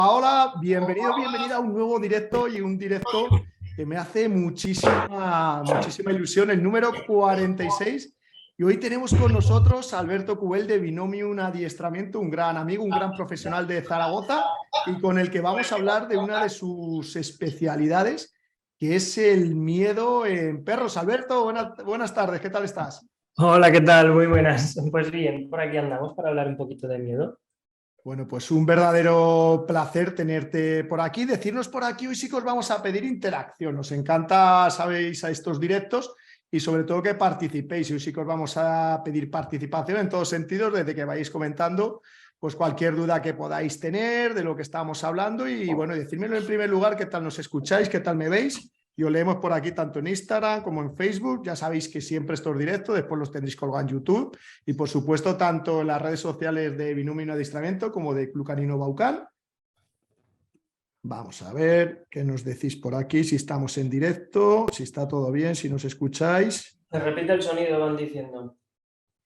Hola, bienvenida a un nuevo directo y un directo que me hace muchísima ilusión, el número 46. Y hoy tenemos con nosotros a Alberto Cubel de Binomium Adiestramiento, un gran amigo, un gran profesional de Zaragoza y con el que vamos a hablar de una de sus especialidades, que es el miedo en perros. Alberto, buenas tardes, ¿qué tal estás? Hola, ¿qué tal? Muy buenas. Pues bien, por aquí andamos para hablar un poquito de miedo. Bueno, pues un verdadero placer tenerte por aquí. Decirnos por aquí, hoy sí que os vamos a pedir interacción. Nos encanta, sabéis, a estos directos y sobre todo que participéis. Y hoy sí que os vamos a pedir participación en todos sentidos, desde que vayáis comentando pues cualquier duda que podáis tener de lo que estamos hablando. Y bueno, decírmelo en primer lugar, qué tal nos escucháis, qué tal me veis. Y os leemos por aquí tanto en Instagram como en Facebook. Ya sabéis que siempre estos directos, después los tendréis colgados en YouTube. Y por supuesto, tanto en las redes sociales de Binomium Adiestramiento como de Club Canino Baucan. Vamos a ver qué nos decís por aquí, si estamos en directo, si está todo bien, si nos escucháis. Se repite el sonido, van diciendo.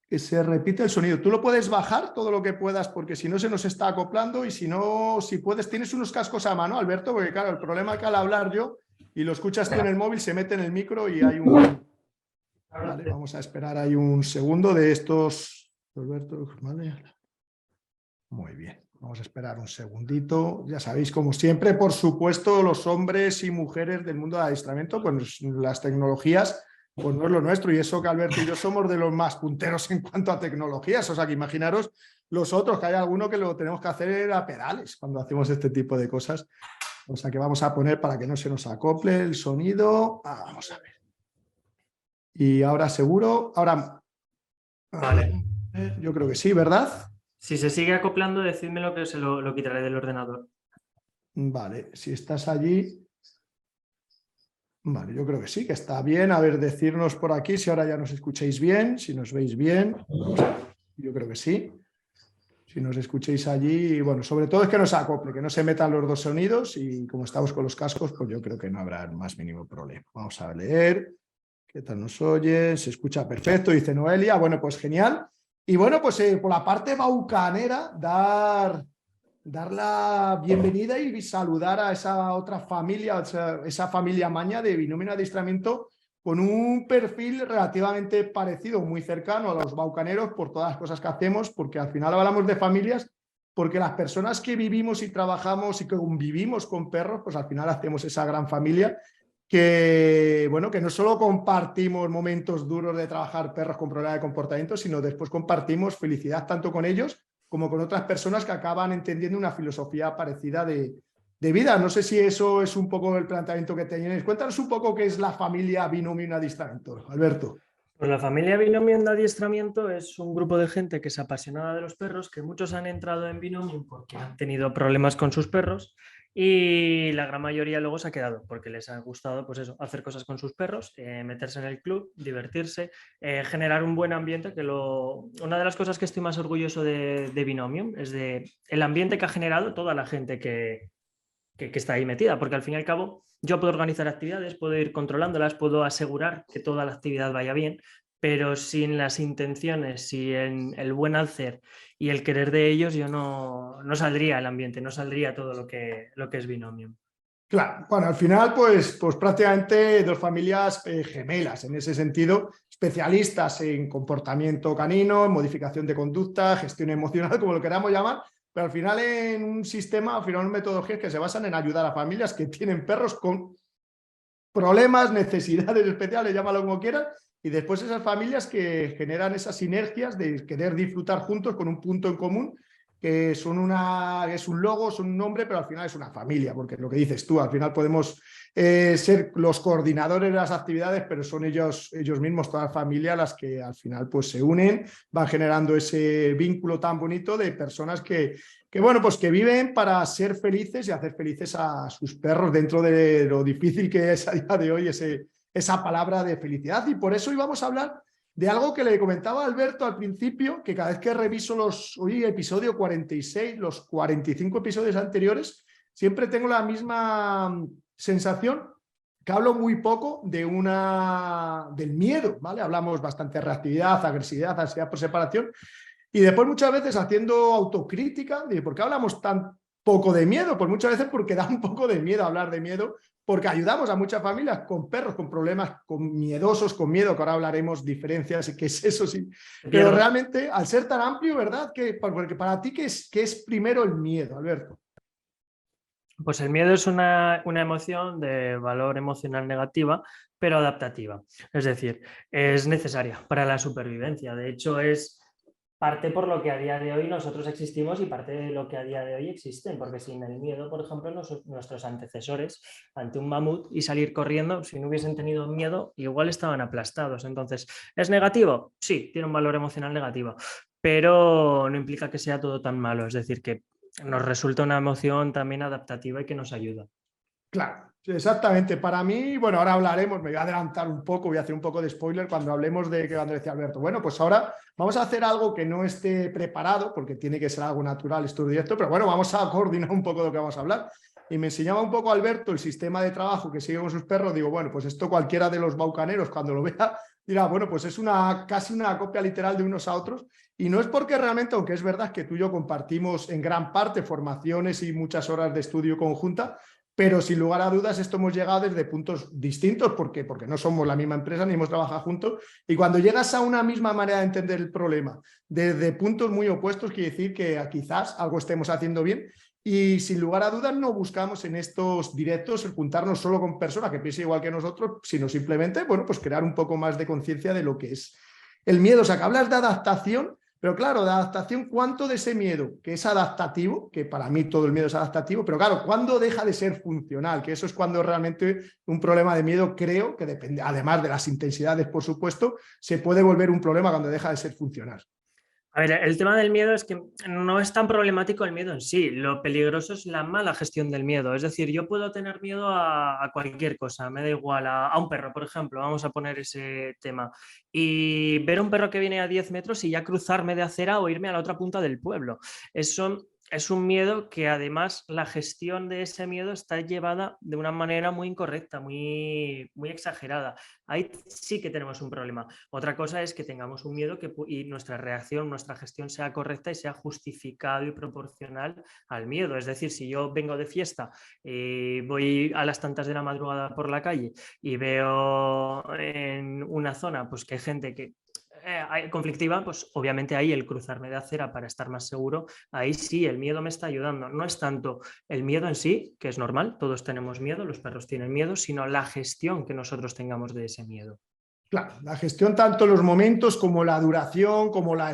Que se repite el sonido. Tú lo puedes bajar todo lo que puedas, porque si no se nos está acoplando, y si no, si puedes, tienes unos cascos a mano, Alberto, porque claro, el problema es que al hablar yo y lo escuchas tú en el móvil, se mete en el micro y hay un... Vale, vamos a esperar ahí un segundo de estos... Alberto, vale. Muy bien, vamos a esperar un segundito. Ya sabéis, como siempre, por supuesto, los hombres y mujeres del mundo del adiestramiento, pues las tecnologías, pues no es lo nuestro. Y eso que Alberto y yo somos de los más punteros en cuanto a tecnologías. O sea, que imaginaros los otros, que hay alguno que lo tenemos que hacer a pedales cuando hacemos este tipo de cosas. O sea, que vamos a poner para que no se nos acople el sonido. Vamos a ver. Y ahora seguro, ahora... Vale. Yo creo que sí, ¿verdad? Si se sigue acoplando, decídmelo que se lo quitaré del ordenador. Vale, si estás allí... Vale, yo creo que sí, que está bien. A ver, decirnos por aquí si ahora ya nos escucháis bien, si nos veis bien. Yo creo que sí. Si nos escucháis allí, bueno, sobre todo es que no se acople, que no se metan los dos sonidos y como estamos con los cascos, pues yo creo que no habrá el más mínimo problema. Vamos a leer. ¿Qué tal nos oye? Se escucha perfecto, dice Noelia. Bueno, pues genial. Y bueno, pues por la parte baucanera, dar la bienvenida y saludar a esa otra familia, esa familia maña de Binomium Adiestramiento con un perfil relativamente parecido, muy cercano a los baucaneros por todas las cosas que hacemos, porque al final hablamos de familias, porque las personas que vivimos y trabajamos y que convivimos con perros, pues al final hacemos esa gran familia que, bueno, que no solo compartimos momentos duros de trabajar perros con problemas de comportamiento, sino después compartimos felicidad tanto con ellos como con otras personas que acaban entendiendo una filosofía parecida de vida. No sé si eso es un poco el planteamiento que tenéis. Cuéntanos un poco qué es la familia Binomium Adiestramiento, Alberto. Pues la familia Binomium de Adiestramiento es un grupo de gente que es apasionada de los perros, que muchos han entrado en Binomium porque han tenido problemas con sus perros y la gran mayoría luego se ha quedado porque les ha gustado, pues eso, hacer cosas con sus perros, meterse en el club, divertirse, generar un buen ambiente. Una de las cosas que estoy más orgulloso de Binomium es de el ambiente que ha generado toda la gente que está ahí metida, porque al fin y al cabo yo puedo organizar actividades, puedo ir controlándolas, puedo asegurar que toda la actividad vaya bien, pero sin las intenciones, sin el buen hacer y el querer de ellos, yo no saldría el ambiente, no saldría todo lo que es Binomium. Claro, bueno, al final, pues prácticamente dos familias gemelas, en ese sentido, especialistas en comportamiento canino, en modificación de conducta, gestión emocional, como lo queramos llamar, pero al final en un sistema, al final en metodologías que se basan en ayudar a familias que tienen perros con problemas, necesidades especiales, llámalo como quieras, y después esas familias que generan esas sinergias de querer disfrutar juntos con un punto en común, que es un logo, son un nombre, pero al final es una familia, porque lo que dices tú, al final podemos ser los coordinadores de las actividades, pero son ellos mismos, toda la familia, las que al final pues se unen, van generando ese vínculo tan bonito de personas que bueno, pues que viven para ser felices y hacer felices a sus perros dentro de lo difícil que es a día de hoy esa palabra de felicidad. Y por eso hoy vamos a hablar de algo que le comentaba a Alberto al principio, que cada vez que reviso hoy episodio 46, los 45 episodios anteriores, siempre tengo la misma sensación que hablo muy poco del miedo, ¿vale? Hablamos bastante de reactividad, agresividad, ansiedad por separación, y después muchas veces haciendo autocrítica, de por qué hablamos poco de miedo, pues muchas veces porque da un poco de miedo hablar de miedo, porque ayudamos a muchas familias con perros, con problemas, con miedosos, con miedo, que ahora hablaremos diferencias y qué es eso, sí. Pero Pierdo. realmente, al ser tan amplio, ¿verdad? Porque para ti, qué es primero el miedo, Alberto? Pues el miedo es una emoción de valor emocional negativa, pero adaptativa. Es decir, es necesaria para la supervivencia. De hecho, es parte por lo que a día de hoy nosotros existimos y parte de lo que a día de hoy existen. Porque sin el miedo, por ejemplo, nuestros antecesores ante un mamut y salir corriendo, si no hubiesen tenido miedo, igual estaban aplastados. Entonces, ¿es negativo? Sí, tiene un valor emocional negativo, pero no implica que sea todo tan malo. Es decir, que nos resulta una emoción también adaptativa y que nos ayuda. Claro, sí, exactamente. Para mí, bueno, ahora hablaremos, me voy a adelantar un poco, voy a hacer un poco de spoiler cuando hablemos de que cuando decía Alberto, bueno, pues ahora vamos a hacer algo que no esté preparado, porque tiene que ser algo natural, esto directo, pero bueno, vamos a coordinar un poco de lo que vamos a hablar. Y me enseñaba un poco Alberto el sistema de trabajo que sigue con sus perros, digo, bueno, pues esto cualquiera de los baucaneros cuando lo vea dirá, bueno, pues es casi una copia literal de unos a otros, y no es porque realmente, aunque es verdad que tú y yo compartimos en gran parte formaciones y muchas horas de estudio conjunta, pero sin lugar a dudas esto hemos llegado desde puntos distintos porque no somos la misma empresa ni hemos trabajado juntos, y cuando llegas a una misma manera de entender el problema desde puntos muy opuestos quiere decir que quizás algo estemos haciendo bien, y sin lugar a dudas no buscamos en estos directos el juntarnos solo con personas que piensen igual que nosotros, sino simplemente, bueno, pues crear un poco más de conciencia de lo que es el miedo. O sea, que hablas de adaptación, pero claro, de adaptación, ¿cuánto de ese miedo que es adaptativo, que para mí todo el miedo es adaptativo, pero claro, ¿cuándo deja de ser funcional? Que eso es cuando realmente un problema de miedo, creo que depende, además de las intensidades, por supuesto, se puede volver un problema cuando deja de ser funcional. A ver, el tema del miedo es que no es tan problemático el miedo en sí, lo peligroso es la mala gestión del miedo. Es decir, yo puedo tener miedo a cualquier cosa, me da igual, a un perro, por ejemplo, vamos a poner ese tema, y ver un perro que viene a 10 metros y ya cruzarme de acera o irme a la otra punta del pueblo. Eso es un miedo que además la gestión de ese miedo está llevada de una manera muy incorrecta, muy exagerada. Ahí sí que tenemos un problema. Otra cosa es que tengamos un miedo y nuestra reacción, nuestra gestión sea correcta y sea justificado y proporcional al miedo. Es decir, si yo vengo de fiesta y voy a las tantas de la madrugada por la calle y veo en una zona pues, que hay gente que conflictiva, pues obviamente ahí el cruzarme de acera para estar más seguro, ahí sí, el miedo me está ayudando. No es tanto el miedo en sí, que es normal, todos tenemos miedo, los perros tienen miedo, sino la gestión que nosotros tengamos de ese miedo. Claro, la gestión, tanto los momentos como la duración, como la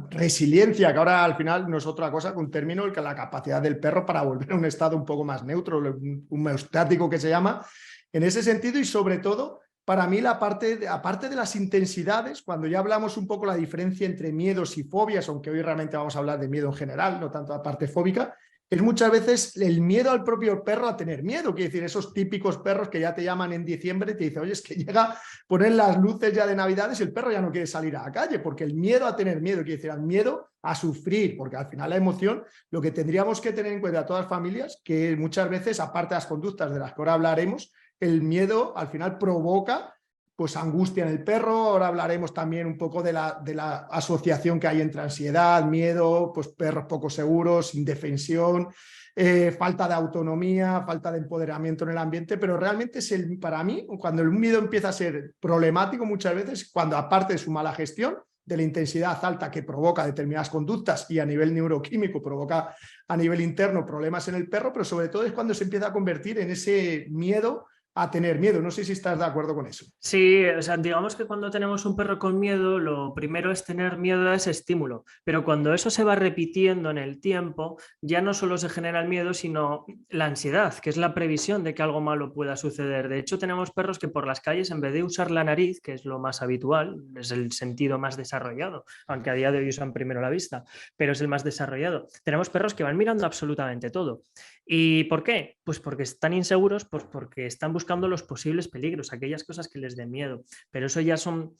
resiliencia, que ahora al final no es otra cosa que un término, que la capacidad del perro para volver a un estado un poco más neutro, un homeostático que se llama, en ese sentido. Y sobre todo, para mí, aparte de las intensidades, cuando ya hablamos un poco la diferencia entre miedos y fobias, aunque hoy realmente vamos a hablar de miedo en general, no tanto la parte fóbica, es muchas veces el miedo al propio perro a tener miedo. Quiere decir, esos típicos perros que ya te llaman en diciembre y te dicen, oye, es que llega, ponen las luces ya de Navidades y el perro ya no quiere salir a la calle, porque el miedo a tener miedo, quiere decir, el miedo a sufrir, porque al final la emoción, lo que tendríamos que tener en cuenta a todas las familias, que muchas veces, aparte de las conductas de las que ahora hablaremos, el miedo al final provoca pues angustia en el perro. Ahora hablaremos también un poco de la asociación que hay entre ansiedad, miedo, pues perros poco seguros, indefensión, falta de autonomía, falta de empoderamiento en el ambiente, pero realmente es para mí, cuando el miedo empieza a ser problemático muchas veces, cuando aparte de su mala gestión, de la intensidad alta que provoca determinadas conductas y a nivel neuroquímico provoca a nivel interno problemas en el perro, pero sobre todo es cuando se empieza a convertir en ese miedo a tener miedo. No sé si estás de acuerdo con eso. Sí, o sea, digamos que cuando tenemos un perro con miedo, lo primero es tener miedo a ese estímulo, pero cuando eso se va repitiendo en el tiempo, ya no solo se genera el miedo, sino la ansiedad, que es la previsión de que algo malo pueda suceder. De hecho, tenemos perros que por las calles, en vez de usar la nariz, que es lo más habitual, es el sentido más desarrollado, aunque a día de hoy usan primero la vista, pero es el más desarrollado. Tenemos perros que van mirando absolutamente todo. ¿Y por qué? Pues porque están inseguros, pues porque están buscando los posibles peligros, aquellas cosas que les den miedo. Pero eso ya son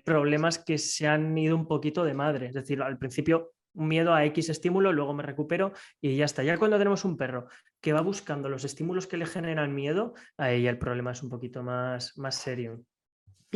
problemas que se han ido un poquito de madre. Es decir, al principio un miedo a X estímulo, luego me recupero y ya está. Ya cuando tenemos un perro que va buscando los estímulos que le generan miedo, ahí el problema es un poquito más serio.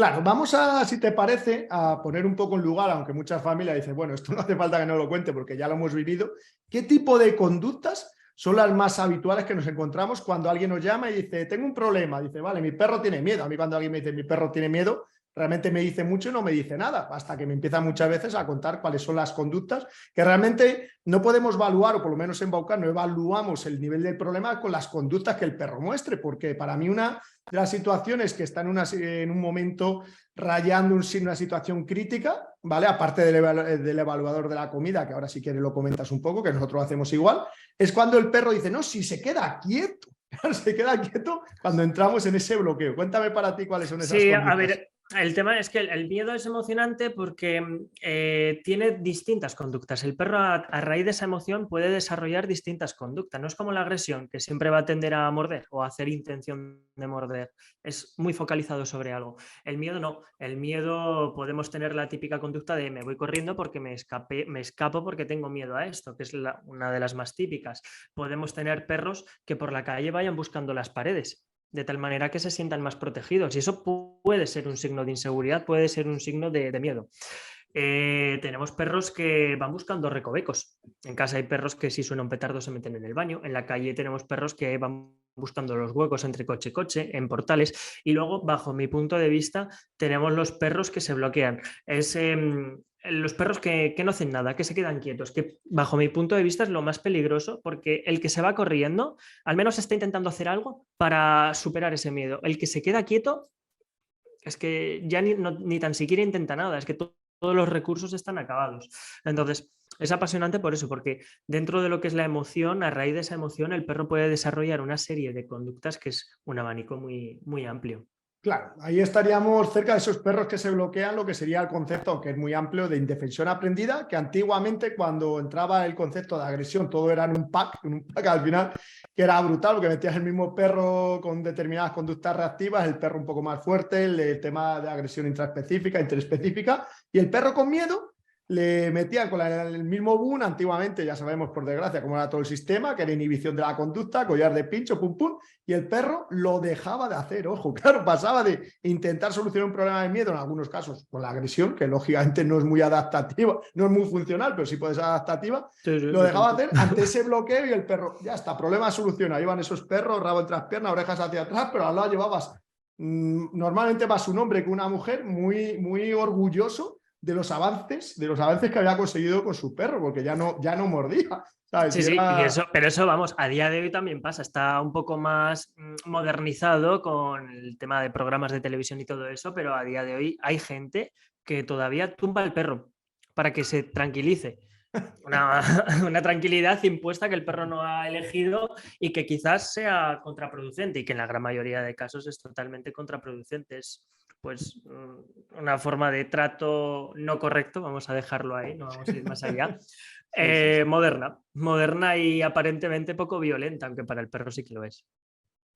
Claro, vamos a, si te parece, a poner un poco en lugar, aunque muchas familias dicen, bueno, esto no hace falta que no lo cuente porque ya lo hemos vivido. ¿Qué tipo de conductas son las más habituales que nos encontramos cuando alguien nos llama y dice, tengo un problema? Dice, vale, mi perro tiene miedo. A mí cuando alguien me dice, mi perro tiene miedo, realmente me dice mucho y no me dice nada, hasta que me empiezan muchas veces a contar cuáles son las conductas que realmente no podemos evaluar, o por lo menos en Baucan no evaluamos el nivel del problema con las conductas que el perro muestre, porque para mí una de las situaciones que está en un momento rayando una situación crítica, ¿vale? Aparte del evaluador de la comida, que ahora si quieres lo comentas un poco, que nosotros lo hacemos igual, es cuando el perro dice, no, si se queda quieto, se queda quieto cuando entramos en ese bloqueo. Cuéntame para ti cuáles son esas Sí, conductas. a ver, el tema es que el miedo es emocionante porque tiene distintas conductas. El perro a raíz de esa emoción puede desarrollar distintas conductas. No es como la agresión, que siempre va a tender a morder o a hacer intención de morder. Es muy focalizado sobre algo. El miedo no. El miedo podemos tener la típica conducta de me voy corriendo porque me escapo porque tengo miedo a esto, que es una de las más típicas. Podemos tener perros que por la calle vayan buscando las paredes, de tal manera que se sientan más protegidos. Y eso puede ser un signo de inseguridad, puede ser un signo de miedo. Tenemos perros que van buscando recovecos. En casa hay perros que si suena un petardo se meten en el baño. En la calle tenemos perros que van buscando los huecos entre coche y coche, en portales. Y luego, bajo mi punto de vista, tenemos los perros que se bloquean. Los perros que no hacen nada, que se quedan quietos, que bajo mi punto de vista es lo más peligroso, porque el que se va corriendo al menos está intentando hacer algo para superar ese miedo. El que se queda quieto es que ya ni tan siquiera intenta nada, es que todos los recursos están acabados. Entonces, es apasionante por eso, porque dentro de lo que es la emoción, a raíz de esa emoción, el perro puede desarrollar una serie de conductas que es un abanico muy, muy amplio. Claro, ahí estaríamos cerca de esos perros que se bloquean, lo que sería el concepto, que es muy amplio, de indefensión aprendida, que antiguamente cuando entraba el concepto de agresión todo era en un pack al final, que era brutal, porque metías el mismo perro con determinadas conductas reactivas, el perro un poco más fuerte, el tema de agresión intraespecífica, interespecífica, y el perro con miedo le metían con el mismo boom, antiguamente ya sabemos por desgracia cómo era todo el sistema, que era inhibición de la conducta, collar de pincho, pum pum, y el perro lo dejaba de hacer, ojo, claro, pasaba de intentar solucionar un problema de miedo, en algunos casos con la agresión, que lógicamente no es muy adaptativa, no es muy funcional, pero sí puede ser adaptativa, Sí, sí, lo dejaba hacer ante ese bloqueo y el perro, ya está, problema solucionado, iban esos perros, rabo entre las piernas, orejas hacia atrás, pero al lado llevabas normalmente más un hombre que una mujer muy, muy orgulloso de los avances que había conseguido con su perro, porque ya no mordía, ¿sabes? Sí, sí, y eso, pero eso, vamos, a día de hoy también pasa, está un poco más modernizado con el tema de programas de televisión y todo eso, pero a día de hoy hay gente que todavía tumba al perro para que se tranquilice. Una, una tranquilidad impuesta que el perro no ha elegido y que quizás sea contraproducente y que en la gran mayoría de casos es totalmente contraproducente. Es pues una forma de trato no correcto, vamos a dejarlo ahí, no vamos a ir más allá. Sí. Moderna y aparentemente poco violenta, aunque para el perro sí que lo es.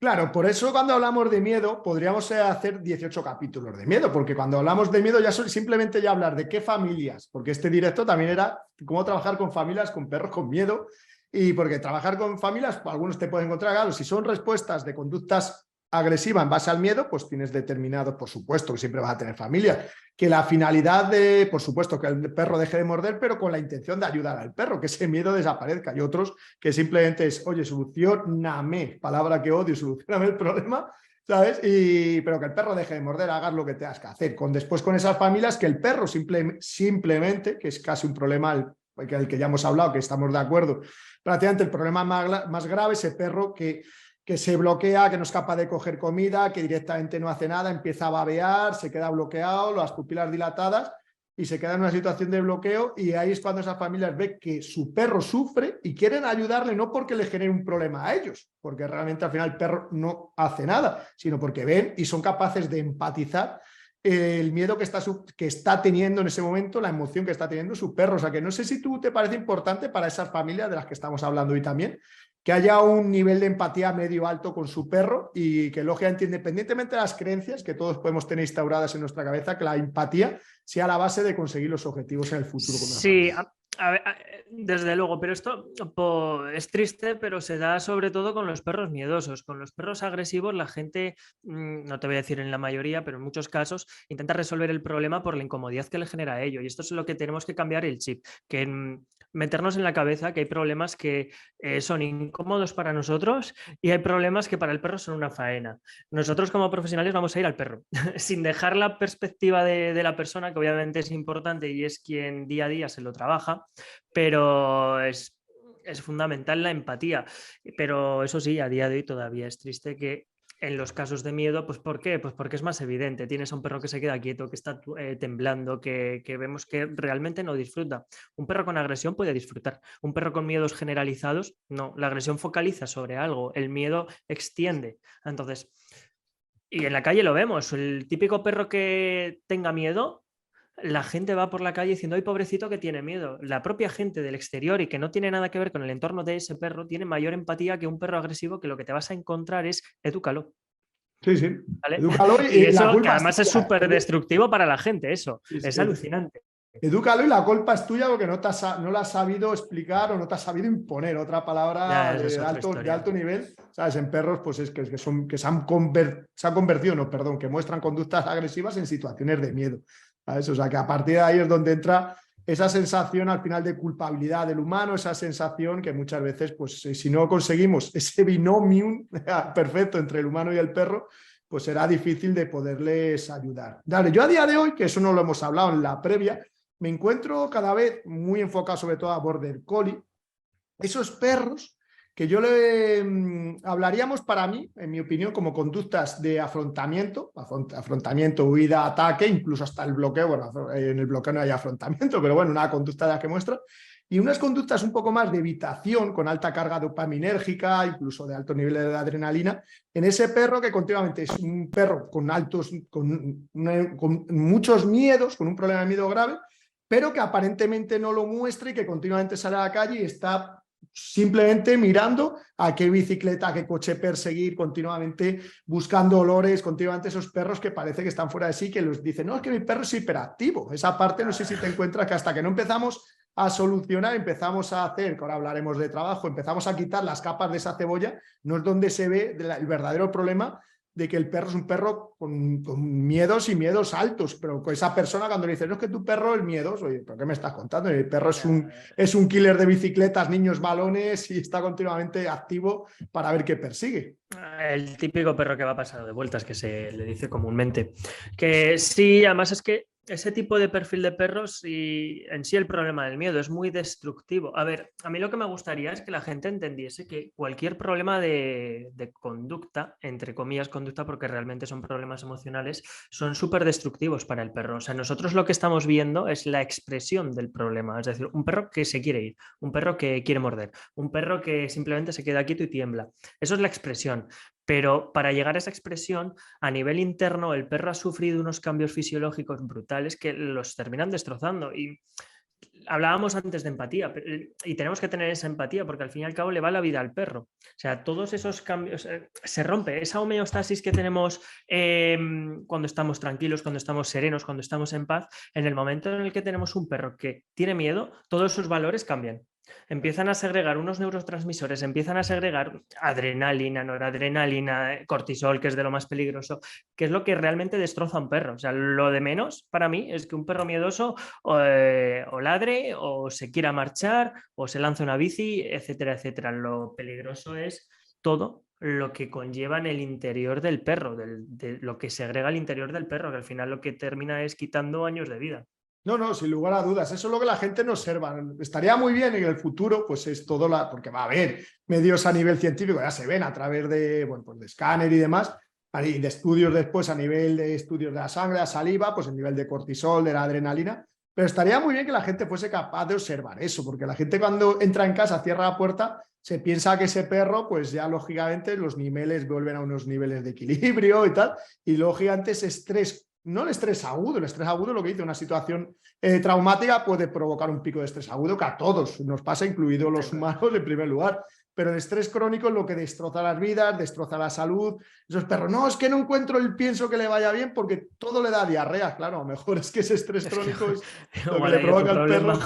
Claro, por eso cuando hablamos de miedo podríamos hacer 18 capítulos de miedo, porque cuando hablamos de miedo ya simplemente ya hablar de qué familias, porque este directo también era cómo trabajar con familias, con perros con miedo, y porque trabajar con familias, pues, algunos te pueden encontrar, claro, si son respuestas de conductas agresivas en base al miedo, pues tienes determinado, por supuesto, que siempre vas a tener familias, que la finalidad de, por supuesto, que el perro deje de morder, pero con la intención de ayudar al perro, que ese miedo desaparezca, y otros que simplemente es, oye, solucioname, palabra que odio, solucioname el problema, ¿sabes? Pero que el perro deje de morder, hagas lo que tengas que hacer. Después con esas familias que el perro simplemente, que es casi un problema el que ya hemos hablado, que estamos de acuerdo, prácticamente el problema más grave, ese perro que se bloquea, que no es capaz de coger comida, que directamente no hace nada, empieza a babear, se queda bloqueado, las pupilas dilatadas y se queda en una situación de bloqueo, y ahí es cuando esas familias ven que su perro sufre y quieren ayudarle, no porque le genere un problema a ellos, porque realmente al final el perro no hace nada, sino porque ven y son capaces de empatizar el miedo que está teniendo en ese momento, la emoción que está teniendo su perro. O sea que no sé si tú te parece importante para esas familias de las que estamos hablando hoy también, que haya un nivel de empatía medio alto con su perro, y que lógicamente, independientemente de las creencias que todos podemos tener instauradas en nuestra cabeza, que la empatía sea la base de conseguir los objetivos en el futuro con una Sí, familia. Desde luego, pero esto es triste, pero se da sobre todo con los perros miedosos. Con los perros agresivos, la gente, no te voy a decir en la mayoría, pero en muchos casos, intenta resolver el problema por la incomodidad que le genera a ello. Y esto es lo que tenemos que cambiar el chip, que meternos en la cabeza que hay problemas que son incómodos para nosotros y hay problemas que para el perro son una faena. Nosotros como profesionales vamos a ir al perro, sin dejar la perspectiva de la persona, que obviamente es importante y es quien día a día se lo trabaja, pero es fundamental la empatía. Pero eso sí, a día de hoy todavía es triste que en los casos de miedo, pues ¿por qué? Pues porque es más evidente. Tienes a un perro que se queda quieto, que está temblando, que vemos que realmente no disfruta. Un perro con agresión puede disfrutar. Un perro con miedos generalizados, no. La agresión focaliza sobre algo, el miedo extiende. Entonces, y en la calle lo vemos, el típico perro que tenga miedo, la gente va por la calle diciendo, ¡ay, pobrecito que tiene miedo! La propia gente del exterior y que no tiene nada que ver con el entorno de ese perro tiene mayor empatía que un perro agresivo, que lo que te vas a encontrar es edúcalo, Sí, sí. ¿vale? Edúcalo Y y la eso que culpa es además es tuya. súper destructivo para la gente, eso. Sí, sí. Es alucinante. Edúcalo y la culpa es tuya porque no la has sabido explicar o no te has sabido imponer. Otra palabra Ya, esa es de otra historia. alto nivel, ¿sabes? En perros, pues es que se han convertido, no, perdón, que muestran conductas agresivas en situaciones de miedo, ¿sabes? O sea, que a partir de ahí es donde entra esa sensación al final de culpabilidad del humano, esa sensación que muchas veces, pues si no conseguimos ese binomio perfecto entre el humano y el perro, pues será difícil de poderles ayudar. Dale, yo a día de hoy, que eso no lo hemos hablado en la previa, me encuentro cada vez muy enfocado sobre todo a Border Collie, esos perros que yo le hablaríamos para mí, en mi opinión, como conductas de afrontamiento, huida, ataque, incluso hasta el bloqueo. Bueno, en el bloqueo no hay afrontamiento, pero bueno, una conducta de la que muestra, y unas conductas un poco más de evitación, con alta carga dopaminérgica, incluso de alto nivel de adrenalina, en ese perro que continuamente es un perro con muchos miedos, con un problema de miedo grave, pero que aparentemente no lo muestra y que continuamente sale a la calle y está simplemente mirando a qué bicicleta, a qué coche perseguir, continuamente buscando olores, continuamente esos perros que parece que están fuera de sí, que los dicen, no, es que mi perro es hiperactivo. Esa parte no sé si te encuentras que hasta que no empezamos a solucionar, empezamos a hacer, que ahora hablaremos de trabajo, empezamos a quitar las capas de esa cebolla, no es donde se ve el verdadero problema de que el perro es un perro con miedos y miedos altos, pero con esa persona cuando le dices, no, es que tu perro es miedoso, oye, ¿pero qué me estás contando? El perro es un killer de bicicletas, niños, balones y está continuamente activo para ver qué persigue. El típico perro que va pasado de vueltas, que se le dice comúnmente. Que sí, además es que ese tipo de perfil de perros y en sí el problema del miedo es muy destructivo. A ver, a mí lo que me gustaría es que la gente entendiese que cualquier problema de conducta, entre comillas conducta, porque realmente son problemas emocionales, son súper destructivos para el perro. O sea, nosotros lo que estamos viendo es la expresión del problema. Es decir, un perro que se quiere ir, un perro que quiere morder, un perro que simplemente se queda quieto y tiembla. Eso es la expresión. Pero para llegar a esa expresión, a nivel interno, el perro ha sufrido unos cambios fisiológicos brutales que los terminan destrozando. Y hablábamos antes de empatía, y tenemos que tener esa empatía porque al fin y al cabo le va la vida al perro. O sea, todos esos cambios, se rompe esa homeostasis que tenemos cuando estamos tranquilos, cuando estamos serenos, cuando estamos en paz. En el momento en el que tenemos un perro que tiene miedo, todos sus valores cambian. Empiezan a segregar unos neurotransmisores, empiezan a segregar adrenalina, noradrenalina, cortisol, que es de lo más peligroso, que es lo que realmente destroza a un perro. O sea, lo de menos para mí es que un perro miedoso o ladre, o se quiera marchar, o se lance una bici, etcétera, etcétera. Lo peligroso es todo lo que conlleva en el interior del perro, de lo que segrega al interior del perro, que al final lo que termina es quitando años de vida. No, no, sin lugar a dudas. Eso es lo que la gente no observa. Estaría muy bien en el futuro, pues es todo porque va a haber medios a nivel científico, ya se ven a través de, bueno, pues de escáner y demás, y de estudios después a nivel de estudios de la sangre, la saliva, pues el nivel de cortisol, de la adrenalina. Pero estaría muy bien que la gente fuese capaz de observar eso, porque la gente cuando entra en casa, cierra la puerta, se piensa que ese perro, pues ya lógicamente los niveles vuelven a unos niveles de equilibrio y tal, y lógicamente ese estrés, no el estrés agudo lo que dice, una situación traumática puede provocar un pico de estrés agudo que a todos nos pasa, incluidos los humanos en primer lugar, pero el estrés crónico es lo que destroza las vidas, destroza la salud. Esos perros, no, es que no encuentro el pienso que le vaya bien porque todo le da diarrea, claro, a lo mejor es que ese estrés crónico es lo que le provoca al perro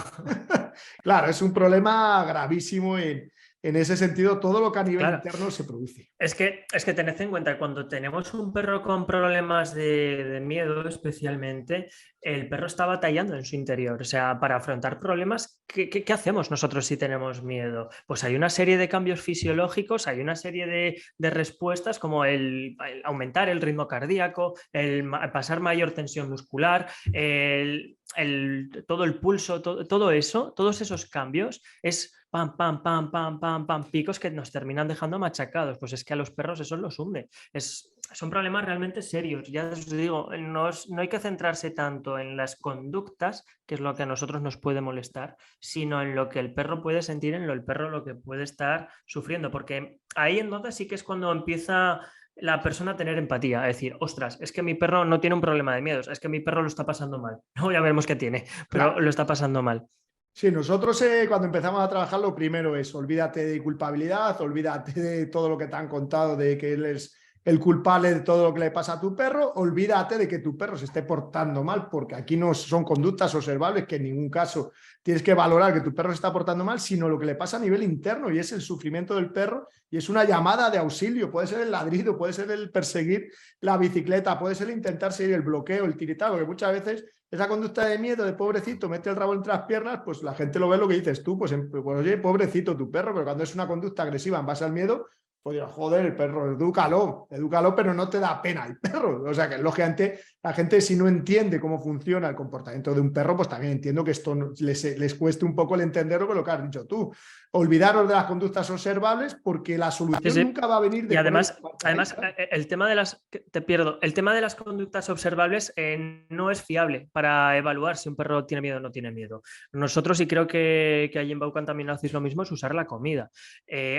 Claro, es un problema gravísimo en ese sentido, todo lo que a nivel Claro. interno se produce. Es que tened en cuenta, cuando tenemos un perro con problemas de miedo especialmente, el perro está batallando en su interior. O sea, para afrontar problemas, ¿qué hacemos nosotros si tenemos miedo? Pues hay una serie de cambios fisiológicos, hay una serie de respuestas como el aumentar el ritmo cardíaco, pasar mayor tensión muscular, todo el pulso, todo eso, todos esos cambios es pam, pam, pam, pam, pam, pam, picos que nos terminan dejando machacados. Pues es que a los perros eso los hunde. Son problemas realmente serios. Ya os digo, no hay que centrarse tanto en las conductas, que es lo que a nosotros nos puede molestar, sino en lo que el perro puede sentir, en el perro lo que puede estar sufriendo. Porque ahí entonces sí que es cuando empieza la persona a tener empatía, a decir, ostras, es que mi perro no tiene un problema de miedos, es que mi perro lo está pasando mal. No, ya veremos qué tiene, pero Claro. lo está pasando mal. Sí, nosotros cuando empezamos a trabajar lo primero es olvídate de culpabilidad, olvídate de todo lo que te han contado de que él es el culpable de todo lo que le pasa a tu perro, olvídate de que tu perro se esté portando mal, porque aquí no son conductas observables que en ningún caso tienes que valorar que tu perro se está portando mal, sino lo que le pasa a nivel interno y es el sufrimiento del perro y es una llamada de auxilio, puede ser el ladrido, puede ser el perseguir la bicicleta, puede ser el intentar seguir el bloqueo, el tiritado, porque muchas veces esa conducta de miedo, de pobrecito, mete el rabo entre las piernas, pues la gente lo ve lo que dices tú, pues oye, pobrecito tu perro, pero cuando es una conducta agresiva en base al miedo, pues dirás, joder, el perro, edúcalo, pero no te da pena el perro. O sea que lógicamente la gente si no entiende cómo funciona el comportamiento de un perro, pues también entiendo que esto les cueste un poco el entenderlo con lo que has dicho tú. Olvidaros de las conductas observables porque la solución Sí. nunca va a venir de Y además, ¿eh? el tema de el tema de las conductas observables no es fiable para evaluar si un perro tiene miedo o no tiene miedo. Nosotros, y creo que allí en Baucan también hacéis lo mismo, es usar la comida.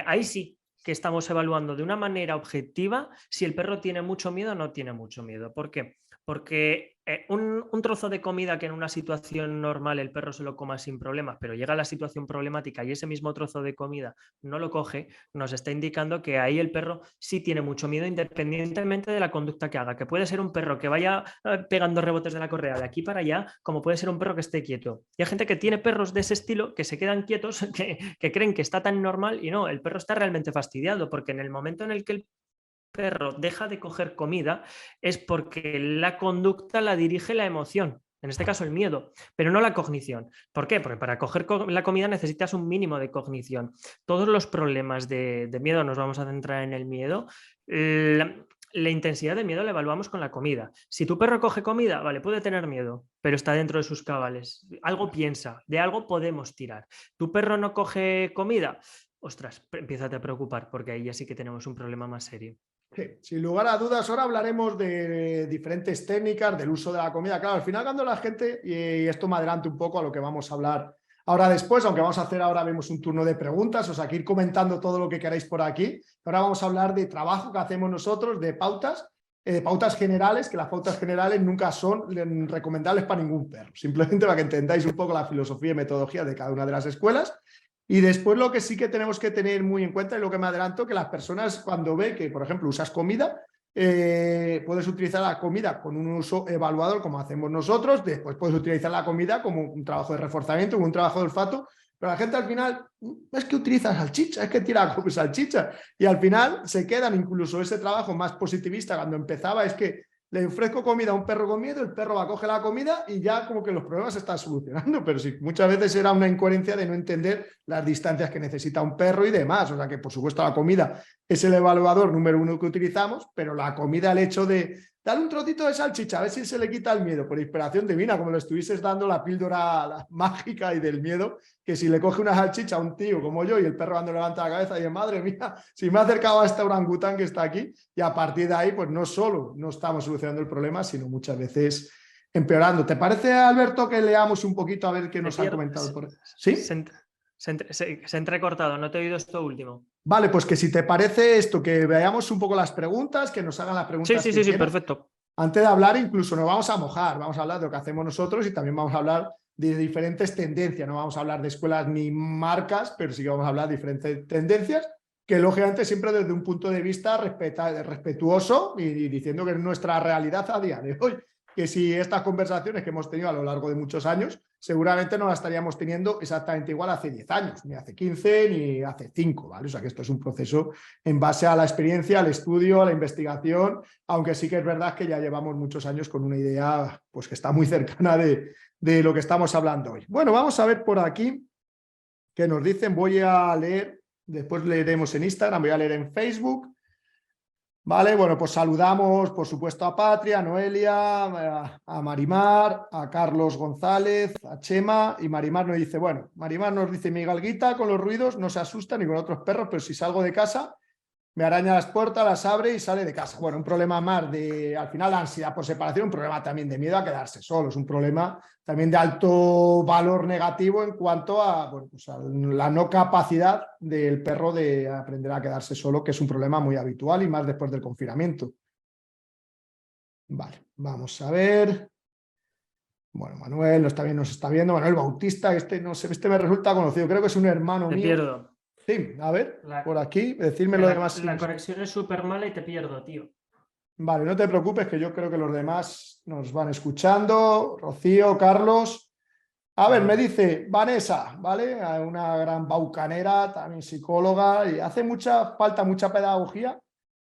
Ahí sí que estamos evaluando de una manera objetiva si el perro tiene mucho miedo o no tiene mucho miedo. ¿Por qué? Porque un trozo de comida que en una situación normal el perro se lo coma sin problemas, pero llega a la situación problemática y ese mismo trozo de comida no lo coge, nos está indicando que ahí el perro sí tiene mucho miedo independientemente de la conducta que haga, que puede ser un perro que vaya pegando rebotes de la correa de aquí para allá, como puede ser un perro que esté quieto. Y hay gente que tiene perros de ese estilo que se quedan quietos, que creen que está tan normal y no, el perro está realmente fastidiado porque en el momento en el que el perro deja de coger comida es porque la conducta la dirige la emoción, en este caso el miedo, pero no la cognición. ¿Por qué? Porque para coger la comida necesitas un mínimo de cognición. Todos los problemas de miedo, nos vamos a centrar en el miedo, la intensidad del miedo la evaluamos con la comida. Si tu perro coge comida, vale, puede tener miedo, pero está dentro de sus cabales. Algo piensa, de algo podemos tirar. Tu perro no coge comida, ostras, empiézate a preocupar porque ahí ya sí que tenemos un problema más serio. Sí, sin lugar a dudas, ahora hablaremos de diferentes técnicas, del uso de la comida. Claro, al final cuando la gente, y esto me adelanta un poco a lo que vamos a hablar ahora después, aunque vamos a hacer ahora, vemos un turno de preguntas, o sea, que ir comentando todo lo que queráis por aquí. Ahora vamos a hablar de trabajo que hacemos nosotros, de pautas generales, que las pautas generales nunca son recomendables para ningún perro, simplemente para que entendáis un poco la filosofía y metodología de cada una de las escuelas. Y después lo que sí que tenemos que tener muy en cuenta y lo que me adelanto, que las personas cuando ve que, por ejemplo, usas comida, puedes utilizar la comida con un uso evaluador como hacemos nosotros, después puedes utilizar la comida como un trabajo de reforzamiento, como un trabajo de olfato, pero la gente al final es que utiliza salchicha, es que tira salchicha y al final se quedan incluso ese trabajo más positivista cuando empezaba, es que le ofrezco comida a un perro con miedo, el perro va a coger la comida y ya como que los problemas se están solucionando, pero sí, muchas veces era una incoherencia de no entender las distancias que necesita un perro y demás, o sea que por supuesto la comida es el evaluador número uno que utilizamos, pero la comida, el hecho de darle un trocito de salchicha, a ver si se le quita el miedo, por inspiración divina, como le estuvieses dando la píldora mágica y del miedo, que si le coge una salchicha a un tío como yo y el perro cuando levanta la cabeza y dice, madre mía, si me he acercado a este orangután que está aquí, y a partir de ahí, pues no solo no estamos solucionando el problema, sino muchas veces empeorando. ¿Te parece, Alberto, que leamos un poquito a ver qué nos han comentado? ¿Sí? Se ha entrecortado, no te he oído esto último. Vale, pues que si te parece esto, que veamos un poco las preguntas, que nos hagan las preguntas que Sí, quieran. perfecto. Antes de hablar, incluso nos vamos a mojar, vamos a hablar de lo que hacemos nosotros y también vamos a hablar de diferentes tendencias. No vamos a hablar de escuelas ni marcas, pero sí que vamos a hablar de diferentes tendencias, que lógicamente siempre desde un punto de vista respetuoso y diciendo que es nuestra realidad a día de hoy, que si estas conversaciones que hemos tenido a lo largo de muchos años, seguramente no las estaríamos teniendo exactamente igual hace 10 años, ni hace 15, ni hace 5, ¿vale? O sea que esto es un proceso en base a la experiencia, al estudio, a la investigación, aunque sí que es verdad que ya llevamos muchos años con una idea pues, que está muy cercana de lo que estamos hablando hoy. Bueno, vamos a ver por aquí que nos dicen, voy a leer, después leeremos en Instagram, voy a leer en Facebook. Vale, bueno, pues saludamos, por supuesto, a Patria, a Noelia, a Marimar, a Carlos González, a Chema, y Marimar nos dice, bueno, Marimar nos dice, mi galguita con los ruidos no se asusta ni con otros perros, pero si salgo de casa, me araña las puertas, las abre y sale de casa. Bueno, un problema más de, al final, la ansiedad por separación, un problema también de miedo a quedarse solo, es un problema también de alto valor negativo en cuanto a, bueno, pues a la no capacidad del perro de aprender a quedarse solo, que es un problema muy habitual y más después del confinamiento. Vale, vamos a ver. Bueno, Manuel nos está viendo, Manuel Bautista, no sé, este me resulta conocido, creo que es un hermano Te mío. pierdo. Sí, a ver, por aquí, decirme lo demás. La conexión es súper mala y te pierdo, tío. Vale, no te preocupes, que yo creo que los demás nos van escuchando. Rocío, Carlos. A ver, me dice Vanessa, ¿vale? Una gran baucanera, también psicóloga, y hace falta mucha pedagogía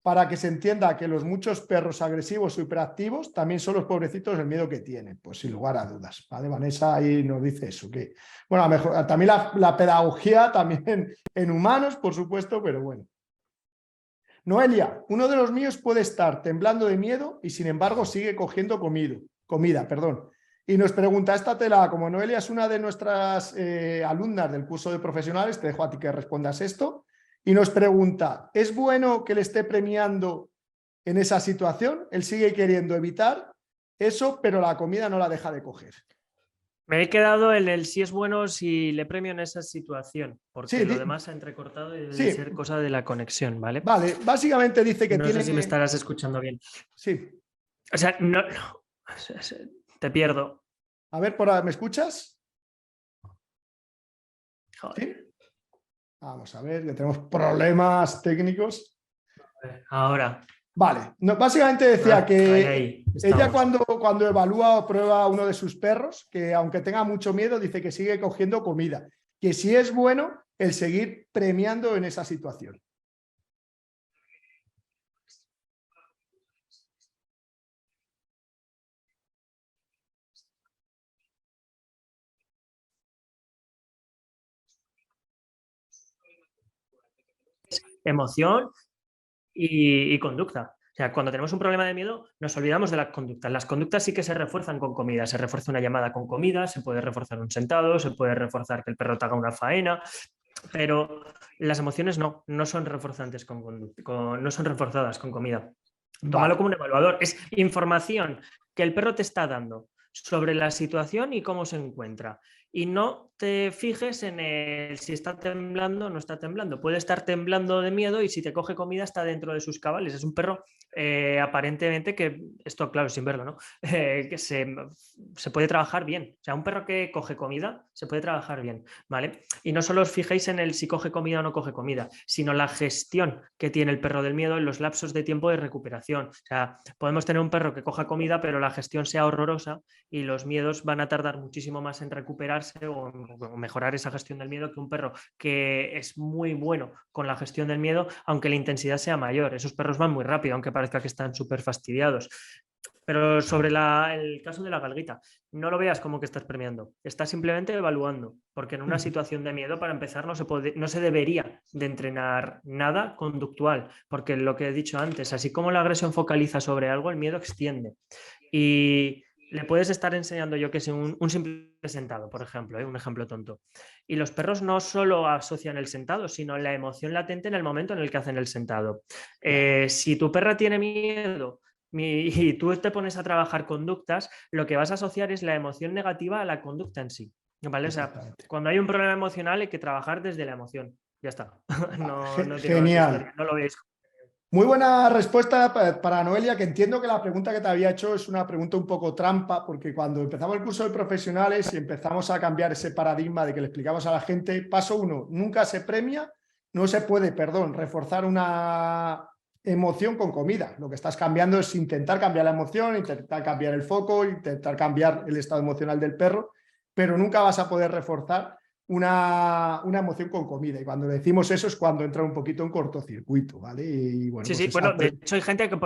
para que se entienda que los muchos perros agresivos o hiperactivos también son los pobrecitos el miedo que tienen, pues sin lugar a dudas, ¿vale? Vanessa ahí nos dice eso, que, bueno, a lo mejor también la pedagogía también en humanos, por supuesto, pero bueno. Noelia, uno de los míos puede estar temblando de miedo y sin embargo sigue cogiendo comida. Y nos pregunta, como Noelia es una de nuestras alumnas del curso de profesionales, te dejo a ti que respondas esto, y nos pregunta, ¿es bueno que le esté premiando en esa situación? Él sigue queriendo evitar eso, pero la comida no la deja de coger. Me he quedado en el si es bueno si le premio en esa situación, porque Sí, lo demás se ha entrecortado y debe sí. ser cosa de la conexión, ¿vale? Vale, básicamente dice que no tiene... sé si me estarás escuchando bien. Sí. O sea, no, te pierdo. A ver, por ahí, ¿me escuchas? Joder. ¿Sí? Vamos a ver, que tenemos problemas técnicos. Ahora. Vale, no, básicamente decía que ahí, ella cuando evalúa o prueba a uno de sus perros, que aunque tenga mucho miedo, dice que sigue cogiendo comida, que sí es bueno el seguir premiando en esa situación. Emoción y conducta. O sea, cuando tenemos un problema de miedo, nos olvidamos de las conductas. Las conductas sí que se refuerzan con comida. Se refuerza una llamada con comida, se puede reforzar un sentado, se puede reforzar que el perro te haga una faena, pero las emociones no son reforzantes no son reforzadas con comida. Tómalo como un evaluador. Es información que el perro te está dando sobre la situación y cómo se encuentra. Y no te fijes en el si está temblando o no está temblando. Puede estar temblando de miedo y si te coge comida está dentro de sus cabales. Es un perro aparentemente que, esto claro, sin verlo, ¿no? Que se puede trabajar bien. O sea, un perro que coge comida se puede trabajar bien, ¿vale? Y no solo os fijéis en el si coge comida o no coge comida, sino la gestión que tiene el perro del miedo en los lapsos de tiempo de recuperación. O sea, podemos tener un perro que coja comida, pero la gestión sea horrorosa y los miedos van a tardar muchísimo más en recuperarse o mejorar esa gestión del miedo que un perro que es muy bueno con la gestión del miedo, aunque la intensidad sea mayor. Esos perros van muy rápido, aunque parezca que están súper fastidiados. Pero sobre el caso de la galguita, no lo veas como que estás premiando, estás simplemente evaluando, porque en una situación de miedo, para empezar, no se debería de entrenar nada conductual, porque lo que he dicho antes, así como la agresión focaliza sobre algo, el miedo extiende. Y le puedes estar enseñando, yo que sé, un simple sentado, por ejemplo, un ejemplo tonto. Y los perros no solo asocian el sentado, sino la emoción latente en el momento en el que hacen el sentado. Si tu perra tiene miedo y tú te pones a trabajar conductas, lo que vas a asociar es la emoción negativa a la conducta en sí, ¿vale? O sea, cuando hay un problema emocional hay que trabajar desde la emoción. Ya está. No tiene Genial. No lo veis. Muy buena respuesta para Noelia, que entiendo que la pregunta que te había hecho es una pregunta un poco trampa, porque cuando empezamos el curso de profesionales y empezamos a cambiar ese paradigma de que le explicamos a la gente, paso 1, nunca se premia, no se puede, reforzar una emoción con comida. Lo que estás cambiando es intentar cambiar la emoción, intentar cambiar el foco, intentar cambiar el estado emocional del perro, pero nunca vas a poder reforzar una emoción con comida. Y cuando decimos eso es cuando entra un poquito en cortocircuito, ¿vale? Y bueno, Sí, pues sí, bueno, de hecho hay gente que,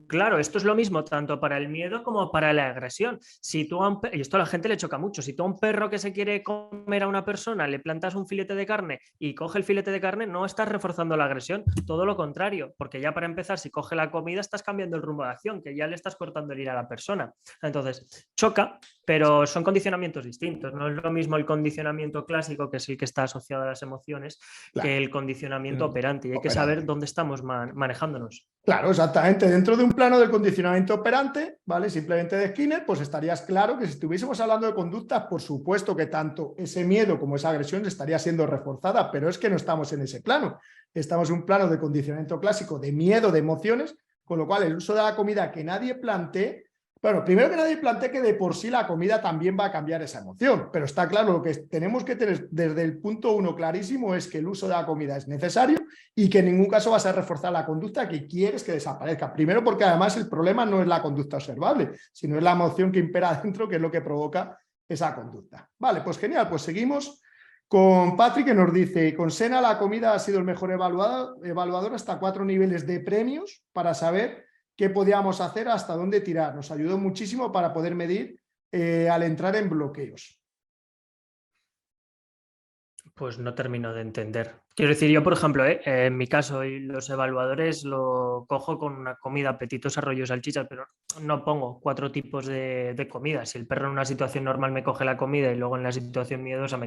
claro, esto es lo mismo tanto para el miedo como para la agresión. Si tú y esto a la gente le choca mucho, si tú a un perro que se quiere comer a una persona le plantas un filete de carne y coge el filete de carne, no estás reforzando la agresión, todo lo contrario, porque ya para empezar, si coge la comida, estás cambiando el rumbo de acción, que ya le estás cortando el ir a la persona. Entonces, choca, pero son condicionamientos distintos. No es lo mismo el condicionamiento clásico, que es el que está asociado a las emociones, claro, que el condicionamiento operante. Y hay que saber dónde estamos manejándonos. Claro, exactamente. Dentro de un plano del condicionamiento operante, ¿vale? Simplemente de Skinner, pues estarías claro que si estuviésemos hablando de conductas, por supuesto que tanto ese miedo como esa agresión estaría siendo reforzada, pero es que no estamos en ese plano. Estamos en un plano de condicionamiento clásico de miedo, de emociones, con lo cual el uso de la comida que nadie plantee. Bueno, primero que nadie plantee que de por sí la comida también va a cambiar esa emoción, pero está claro, lo que tenemos que tener desde el punto uno clarísimo es que el uso de la comida es necesario y que en ningún caso vas a reforzar la conducta que quieres que desaparezca. Primero porque además el problema no es la conducta observable, sino es la emoción que impera adentro, que es lo que provoca esa conducta. Vale, pues genial, pues seguimos con Patrick, que nos dice: con Sena la comida ha sido el mejor evaluador hasta 4 niveles de premios para saber qué podíamos hacer, hasta dónde tirar. Nos ayudó muchísimo para poder medir al entrar en bloqueos. Pues no termino de entender. Quiero decir, yo, por ejemplo, en mi caso, los evaluadores lo cojo con una comida, apetitos, arroyo, salchichas, pero no pongo 4 tipos de comida. Si el perro en una situación normal me coge la comida y luego en la situación miedosa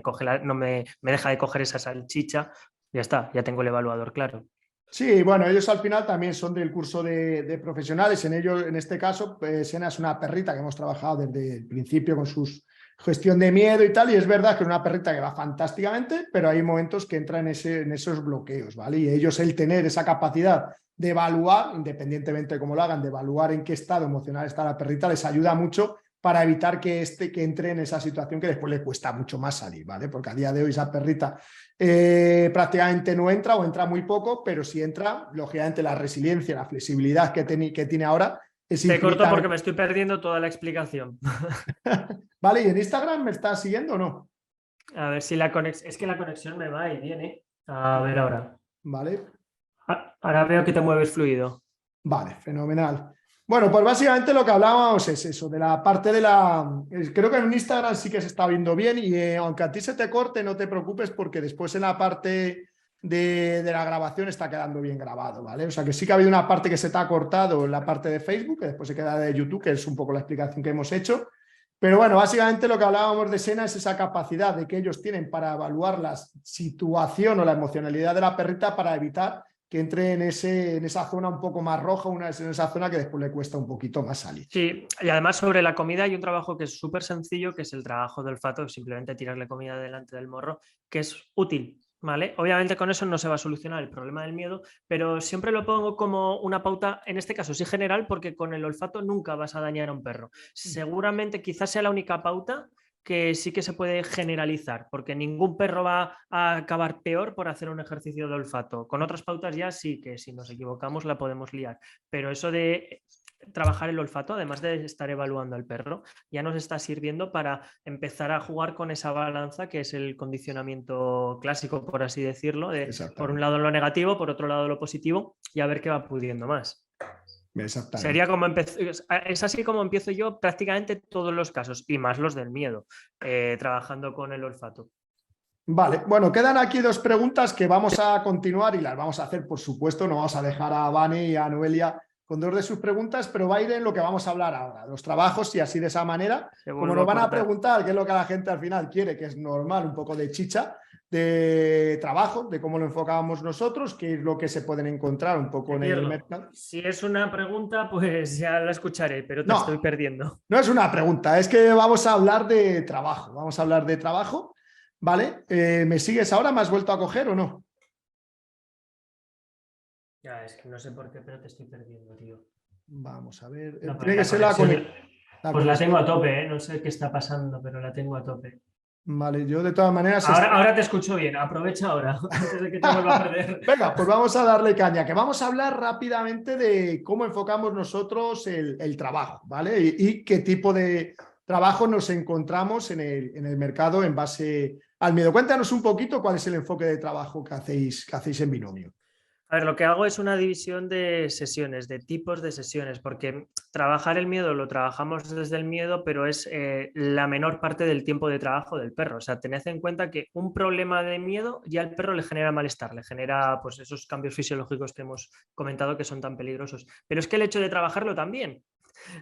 no me deja de coger esa salchicha, ya está, ya tengo el evaluador claro. Sí, bueno, ellos al final también son del curso de profesionales. En este caso, Sena es una perrita que hemos trabajado desde el principio con su gestión de miedo y tal, y es verdad que es una perrita que va fantásticamente, pero hay momentos que entra en esos bloqueos, ¿vale? Y ellos, el tener esa capacidad de evaluar, independientemente de cómo lo hagan, de evaluar en qué estado emocional está la perrita, les ayuda mucho para evitar que entre en esa situación que después le cuesta mucho más salir, ¿vale? Porque a día de hoy esa perrita prácticamente no entra o entra muy poco, pero si entra, lógicamente la resiliencia, la flexibilidad que tiene ahora es Te corto porque infinitamente. me estoy perdiendo toda la explicación. Vale, ¿y en Instagram me estás siguiendo o no? A ver si la conexión... Es que la conexión me va y viene. A ver ahora. Vale, Ahora veo que te mueves fluido. vale, fenomenal. Bueno, pues básicamente lo que hablábamos es eso, de la parte de la... Creo que en Instagram sí que se está viendo bien y aunque a ti se te corte, no te preocupes porque después en la parte de la grabación está quedando bien grabado, ¿vale? O sea que sí que ha habido una parte que se te ha cortado en la parte de Facebook, que después se queda de YouTube, que es un poco la explicación que hemos hecho. Pero bueno, básicamente lo que hablábamos de Sena es esa capacidad de que ellos tienen para evaluar la situación o la emocionalidad de la perrita para evitar que entre en esa zona un poco más roja, en esa zona que después le cuesta un poquito más salir. Sí, y además sobre la comida hay un trabajo que es súper sencillo, que es el trabajo de olfato, simplemente tirarle comida delante del morro, que es útil, ¿vale? Obviamente con eso no se va a solucionar el problema del miedo, pero siempre lo pongo como una pauta, en este caso sí general, porque con el olfato nunca vas a dañar a un perro. Seguramente quizás sea la única pauta que sí que se puede generalizar, porque ningún perro va a acabar peor por hacer un ejercicio de olfato. Con otras pautas ya sí que si nos equivocamos la podemos liar, pero eso de trabajar el olfato, además de estar evaluando al perro, ya nos está sirviendo para empezar a jugar con esa balanza que es el condicionamiento clásico, por así decirlo, de por un lado lo negativo, por otro lado lo positivo, y a ver qué va pudiendo más. Sería como es así como empiezo yo prácticamente todos los casos, y más los del miedo, trabajando con el olfato. Vale, bueno, quedan aquí 2 preguntas que vamos a continuar y las vamos a hacer, por supuesto, no vamos a dejar a Vani y a Noelia con 2 de sus preguntas, pero va a ir en lo que vamos a hablar ahora, los trabajos, y así de esa manera, como nos van a preguntar qué es lo que la gente al final quiere, que es normal, un poco de chicha, de trabajo, de cómo lo enfocábamos nosotros, qué es lo que se pueden encontrar un poco en el mercado. Si es una pregunta, pues ya la escucharé, pero te estoy perdiendo. No es una pregunta, es que vamos a hablar de trabajo, vamos a hablar de trabajo, ¿vale? ¿Me sigues ahora? ¿Me has vuelto a coger o no? Ya, es que no sé por qué, pero te estoy perdiendo, tío. Vamos a ver. No, tiene que ser la conexión. Pues la tengo a tope, ¿eh? No sé qué está pasando, pero la tengo a tope. Vale, yo de todas maneras... Ahora te escucho bien, aprovecha ahora, antes de que te vuelva a perder. Venga, pues vamos a darle caña, que vamos a hablar rápidamente de cómo enfocamos nosotros el trabajo, ¿vale? Y qué tipo de trabajo nos encontramos en el mercado en base al miedo. Cuéntanos un poquito cuál es el enfoque de trabajo que hacéis en Binomio. A ver, lo que hago es una división de sesiones, de tipos de sesiones, porque trabajar el miedo lo trabajamos desde el miedo, pero es la menor parte del tiempo de trabajo del perro. O sea, tened en cuenta que un problema de miedo ya al perro le genera malestar, le genera pues esos cambios fisiológicos que hemos comentado que son tan peligrosos. Pero es que el hecho de trabajarlo también.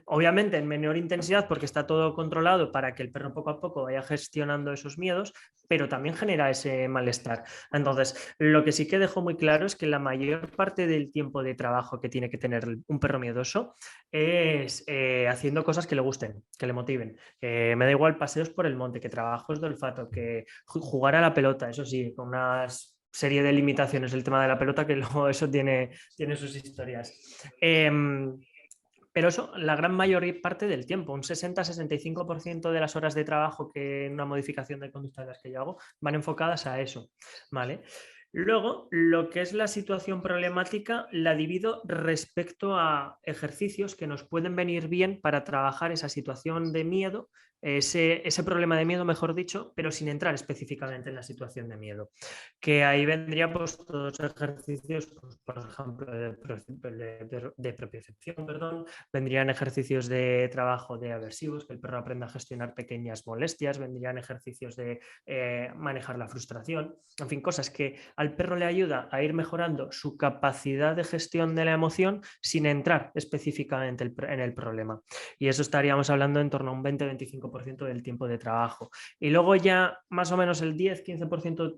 Obviamente en menor intensidad porque está todo controlado para que el perro poco a poco vaya gestionando esos miedos, pero también genera ese malestar. Entonces, lo que sí que dejo muy claro es que la mayor parte del tiempo de trabajo que tiene que tener un perro miedoso es haciendo cosas que le gusten, que le motiven. Me da igual paseos por el monte, que trabajos de olfato, que jugar a la pelota, eso sí, con unas serie de limitaciones el tema de la pelota, que luego eso tiene sus historias. Pero eso, la gran mayor parte del tiempo, un 60-65% de las horas de trabajo que en una modificación de conducta de las que yo hago van enfocadas a eso, ¿vale? Luego, lo que es la situación problemática la divido respecto a ejercicios que nos pueden venir bien para trabajar esa situación de miedo, ese problema de miedo, mejor dicho, pero sin entrar específicamente en la situación de miedo. Que ahí vendría pues todos los ejercicios, pues, por ejemplo, de propiocepción, perdón, vendrían ejercicios de trabajo de aversivos, que el perro aprenda a gestionar pequeñas molestias, vendrían ejercicios de manejar la frustración, en fin, cosas que al perro le ayuda a ir mejorando su capacidad de gestión de la emoción sin entrar específicamente en el problema. Y eso estaríamos hablando en torno a un 20-25% del tiempo de trabajo. Y luego ya más o menos el 10-15%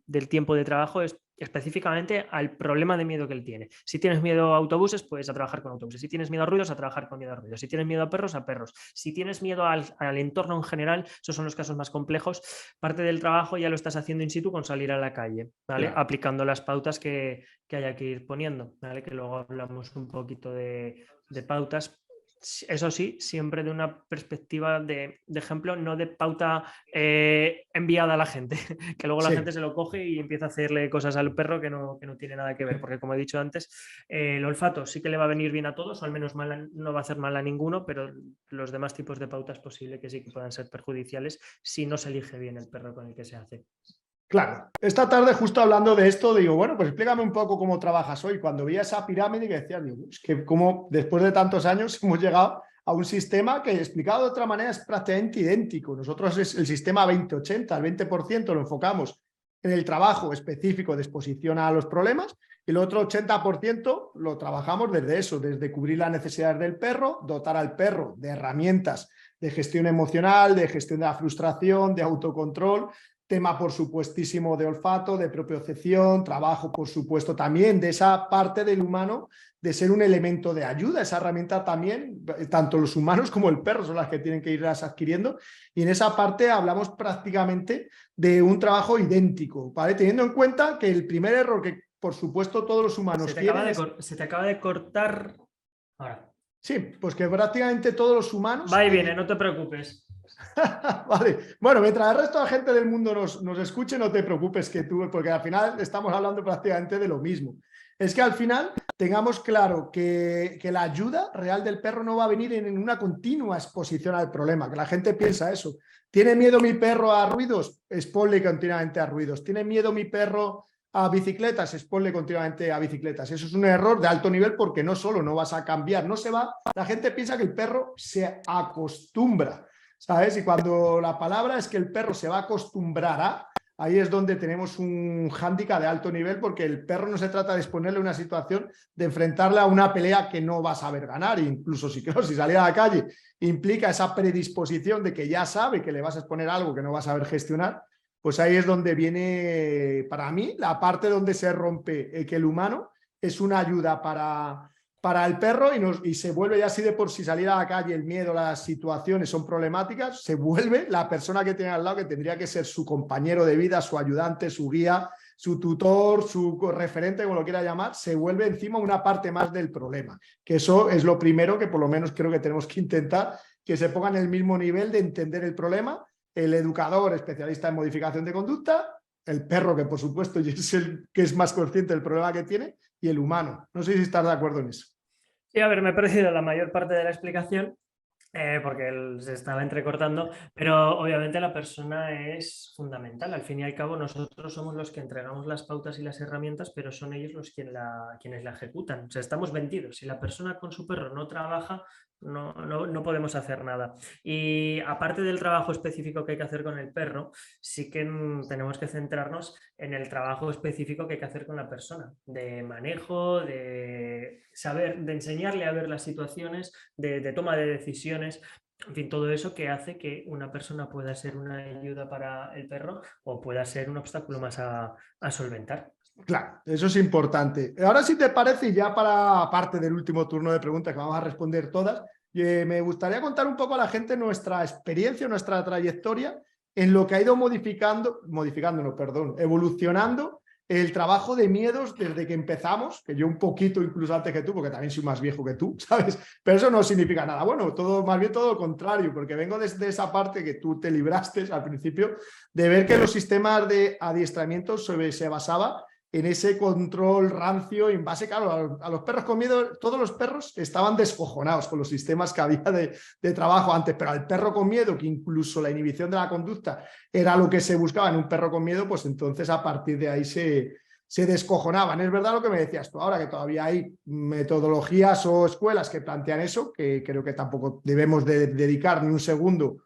del tiempo de trabajo es específicamente al problema de miedo que él tiene. Si tienes miedo a autobuses, pues a trabajar con autobuses. Si tienes miedo a ruidos, a trabajar con miedo a ruidos. Si tienes miedo a perros. Si tienes miedo al entorno en general, esos son los casos más complejos. Parte del trabajo ya lo estás haciendo in situ con salir a la calle, ¿vale? Claro. Aplicando las pautas que haya que ir poniendo, ¿vale? Que luego hablamos un poquito de pautas. Eso sí, siempre de una perspectiva de ejemplo, no de pauta enviada a la gente, que luego la gente se lo coge y empieza a hacerle cosas al perro que no tiene nada que ver, porque como he dicho antes, el olfato sí que le va a venir bien a todos, o al menos no va a hacer mal a ninguno, pero los demás tipos de pautas es posible que sí que puedan ser perjudiciales si no se elige bien el perro con el que se hace. Claro, esta tarde justo hablando de esto, digo, bueno, pues explícame un poco cómo trabajas hoy. Cuando vi esa pirámide que decía, digo, es que como después de tantos años hemos llegado a un sistema que explicado de otra manera es prácticamente idéntico. Nosotros es el sistema 20-80, el 20% lo enfocamos en el trabajo específico de exposición a los problemas y el otro 80% lo trabajamos desde eso, desde cubrir las necesidades del perro, dotar al perro de herramientas de gestión emocional, de gestión de la frustración, de autocontrol, tema por supuestísimo de olfato, de propiocepción, trabajo por supuesto también de esa parte del humano de ser un elemento de ayuda, esa herramienta también, tanto los humanos como el perro son las que tienen que irlas adquiriendo y en esa parte hablamos prácticamente de un trabajo idéntico, ¿vale? Teniendo en cuenta que el primer error que por supusto todos los humanos tienen... Se te acaba de cortar ahora. Sí, pues que prácticamente todos los humanos... Va y viene, no te preocupes. Vale, bueno, mientras el resto de la gente del mundo nos escuche, no te preocupes que tú, porque al final estamos hablando prácticamente de lo mismo. Es que al final tengamos claro que la ayuda real del perro no va a venir en una continua exposición al problema, que la gente piensa eso. ¿Tiene miedo mi perro a ruidos? Exponle continuamente a ruidos. ¿Tiene miedo mi perro a bicicletas? Exponle continuamente a bicicletas. Eso es un error de alto nivel porque no solo no vas a cambiar, no se va. La gente piensa que el perro se acostumbra, ¿sabes? Y cuando la palabra es que el perro se va a acostumbrar a, ahí es donde tenemos un hándicap de alto nivel porque el perro no se trata de exponerle una situación de enfrentarle a una pelea que no va a saber ganar, incluso si salir a la calle implica esa predisposición de que ya sabe que le vas a exponer algo que no va a saber gestionar, pues ahí es donde viene, para mí, la parte donde se rompe que el humano es una ayuda para el perro y se vuelve ya así de por sí salir a la calle, el miedo, las situaciones son problemáticas, se vuelve la persona que tiene al lado que tendría que ser su compañero de vida, su ayudante, su guía, su tutor, su referente, como lo quiera llamar, se vuelve encima una parte más del problema. Que eso es lo primero que por lo menos creo que tenemos que intentar, que se pongan en el mismo nivel de entender el problema el educador especialista en modificación de conducta, el perro, que por supuesto es el que es más consciente del problema que tiene, y el humano. No sé si estás de acuerdo en eso. Sí, a ver, me he perdido la mayor parte de la explicación. Porque él se estaba entrecortando, pero obviamente la persona es fundamental. Al fin y al cabo, nosotros somos los que entregamos las pautas y las herramientas, pero son ellos quienes la ejecutan. O sea, estamos vendidos. Si la persona con su perro no trabaja, no podemos hacer nada. Y aparte del trabajo específico que hay que hacer con el perro, sí que tenemos que centrarnos en el trabajo específico que hay que hacer con la persona, de manejo, de saber, de enseñarle a ver las situaciones, de toma de decisiones. En fin, todo eso que hace que una persona pueda ser una ayuda para el perro o pueda ser un obstáculo más a solventar. Claro, eso es importante. Ahora, si te parece, ya para parte del último turno de preguntas que vamos a responder todas, me gustaría contar un poco a la gente nuestra experiencia, nuestra trayectoria en lo que ha ido evolucionando el trabajo de miedos desde que empezamos, que yo un poquito incluso antes que tú, porque también soy más viejo que tú, ¿sabes? Pero eso no significa nada. Bueno, más bien todo lo contrario, porque vengo desde esa parte que tú te libraste al principio, de ver que los sistemas de adiestramiento se basaba en ese control rancio, en base, claro, a los perros con miedo. Todos los perros estaban descojonados con los sistemas que había de trabajo antes, pero al perro con miedo, que incluso la inhibición de la conducta era lo que se buscaba en un perro con miedo, pues entonces a partir de ahí se descojonaban. Es verdad lo que me decías tú ahora, que todavía hay metodologías o escuelas que plantean eso, que creo que tampoco debemos dedicar ni un segundo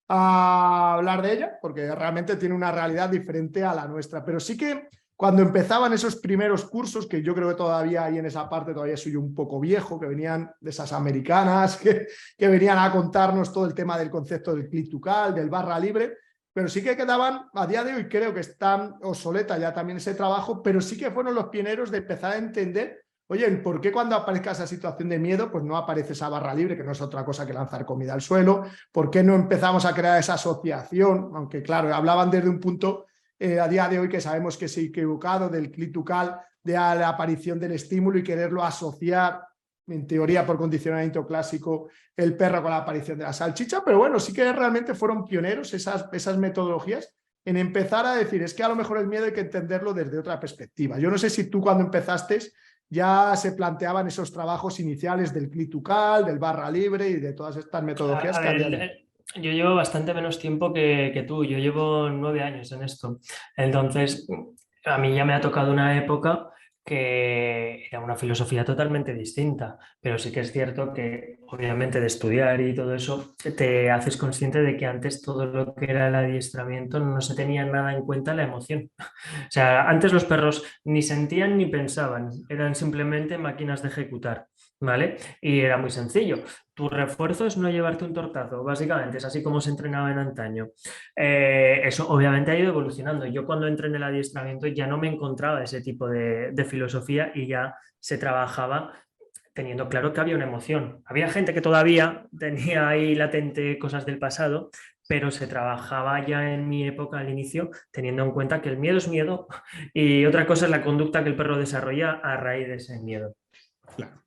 a hablar de ella, porque realmente tiene una realidad diferente a la nuestra. Pero sí que cuando empezaban esos primeros cursos, que yo creo que todavía ahí en esa parte todavía soy un poco viejo, que venían de esas americanas, que venían a contarnos todo el tema del concepto del clic to call, del barra libre, pero sí que quedaban, a día de hoy creo que están obsoleta ya también ese trabajo, pero sí que fueron los pioneros de empezar a entender, oye, el por qué cuando aparezca esa situación de miedo, pues no aparece esa barra libre, que no es otra cosa que lanzar comida al suelo. ¿Por qué no empezamos a crear esa asociación? Aunque claro, hablaban desde un punto a día de hoy que sabemos que es equivocado, del clic to call, de la aparición del estímulo y quererlo asociar, en teoría por condicionamiento clásico, el perro con la aparición de la salchicha. Pero bueno, sí que realmente fueron pioneros esas metodologías en empezar a decir, es que a lo mejor el miedo hay que entenderlo desde otra perspectiva. Yo no sé si tú cuando empezaste ya se planteaban esos trabajos iniciales del clic to call, del barra libre y de todas estas metodologías que habían. Yo llevo bastante menos tiempo que tú, yo llevo 9 años en esto. Entonces, a mí ya me ha tocado una época que era una filosofía totalmente distinta, pero sí que es cierto que obviamente de estudiar y todo eso te haces consciente de que antes todo lo que era el adiestramiento no se tenía nada en cuenta la emoción. O sea, antes los perros ni sentían ni pensaban, eran simplemente máquinas de ejecutar, ¿vale? Y era muy sencillo. Tu refuerzo es no llevarte un tortazo, básicamente, es así como se entrenaba en antaño. Eso obviamente ha ido evolucionando. Yo cuando entré en el adiestramiento ya no me encontraba ese tipo de filosofía y ya se trabajaba teniendo claro que había una emoción. Había gente que todavía tenía ahí latente cosas del pasado, pero se trabajaba ya en mi época al inicio teniendo en cuenta que el miedo es miedo y otra cosa es la conducta que el perro desarrolla a raíz de ese miedo. Claro.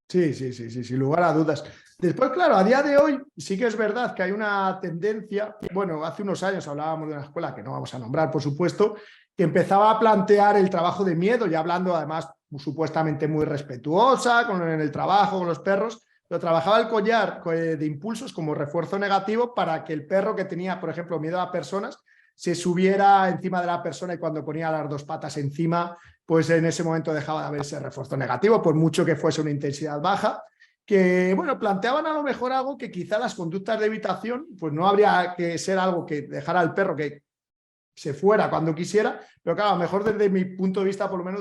Sí, sin lugar a dudas. Después, claro, a día de hoy sí que es verdad que hay una tendencia, bueno, hace unos años hablábamos de una escuela que no vamos a nombrar, por supuesto, que empezaba a plantear el trabajo de miedo, ya hablando además supuestamente muy respetuosa en el trabajo con los perros, pero trabajaba el collar de impulsos como refuerzo negativo para que el perro que tenía, por ejemplo, miedo a personas, se subiera encima de la persona y cuando ponía las dos patas encima, pues en ese momento dejaba de haber ese refuerzo negativo, por mucho que fuese una intensidad baja, que, bueno, planteaban a lo mejor algo que quizá las conductas de evitación, pues no habría que ser algo que dejara al perro que se fuera cuando quisiera, pero claro, a lo mejor desde mi punto de vista, por lo menos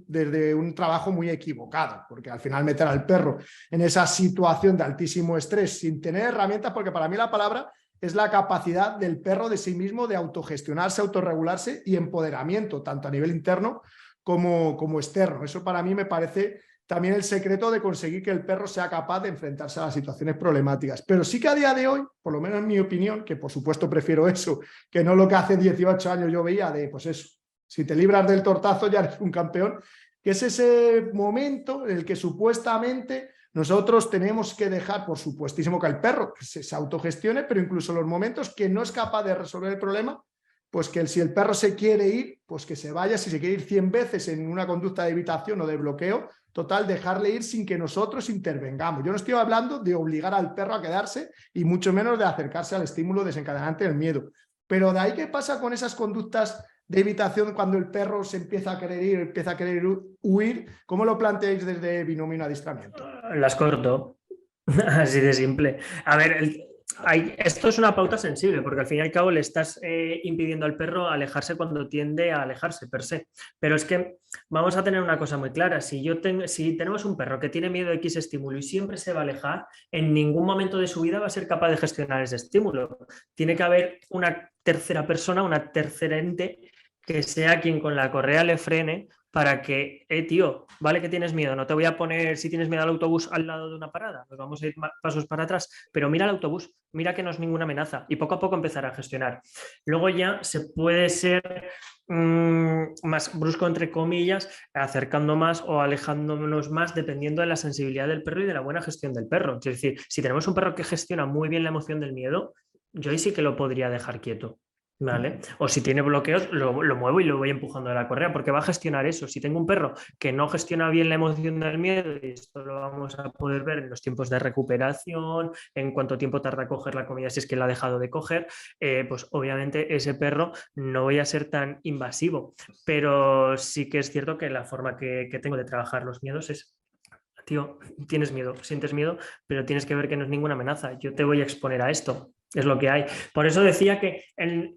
desde un trabajo muy equivocado, porque al final meter al perro en esa situación de altísimo estrés sin tener herramientas, porque para mí la palabra es la capacidad del perro de sí mismo de autogestionarse, autorregularse y empoderamiento, tanto a nivel interno como externo. Eso para mí me parece también el secreto de conseguir que el perro sea capaz de enfrentarse a las situaciones problemáticas. Pero sí que a día de hoy, por lo menos en mi opinión, que por supuesto prefiero eso, que no lo que hace 18 años yo veía de, pues eso, si te libras del tortazo ya eres un campeón, que es ese momento en el que supuestamente Nosotros tenemos que dejar, por supuestísimo, que el perro se autogestione, pero incluso en los momentos que no es capaz de resolver el problema, pues que si el perro se quiere ir, pues que se vaya. Si se quiere ir 100 veces en una conducta de evitación o de bloqueo, total, dejarle ir sin que nosotros intervengamos. Yo no estoy hablando de obligar al perro a quedarse y mucho menos de acercarse al estímulo desencadenante del miedo. Pero de ahí, ¿qué pasa con esas conductas de evitación cuando el perro se empieza a querer ir, empieza a querer huir? ¿Cómo lo planteáis desde Binomio Adiestramiento? Las corto, así de simple. A ver, esto es una pauta sensible, porque al fin y al cabo le estás impidiendo al perro alejarse cuando tiende a alejarse per se. Pero es que vamos a tener una cosa muy clara. Si tenemos un perro que tiene miedo a X estímulo y siempre se va a alejar, en ningún momento de su vida va a ser capaz de gestionar ese estímulo. Tiene que haber una tercera persona, una tercera ente, que sea quien con la correa le frene para que, tío, vale que tienes miedo, no te voy a poner, si tienes miedo al autobús, al lado de una parada, nos vamos a ir pasos para atrás, pero mira el autobús, mira que no es ninguna amenaza y poco a poco empezar a gestionar. Luego ya se puede ser más brusco, entre comillas, acercando más o alejándonos más dependiendo de la sensibilidad del perro y de la buena gestión del perro. Es decir, si tenemos un perro que gestiona muy bien la emoción del miedo, yo ahí sí que lo podría dejar quieto. ¿Vale? O si tiene bloqueos, lo muevo y lo voy empujando de la correa, porque va a gestionar eso. Si tengo un perro que no gestiona bien la emoción del miedo, y esto lo vamos a poder ver en los tiempos de recuperación, en cuánto tiempo tarda a coger la comida si es que la ha dejado de coger, pues obviamente ese perro no voy a ser tan invasivo. Pero sí que es cierto que la forma que tengo de trabajar los miedos es: tío, tienes miedo, sientes miedo, pero tienes que ver que no es ninguna amenaza. Yo te voy a exponer a esto. Es lo que hay. Por eso decía que,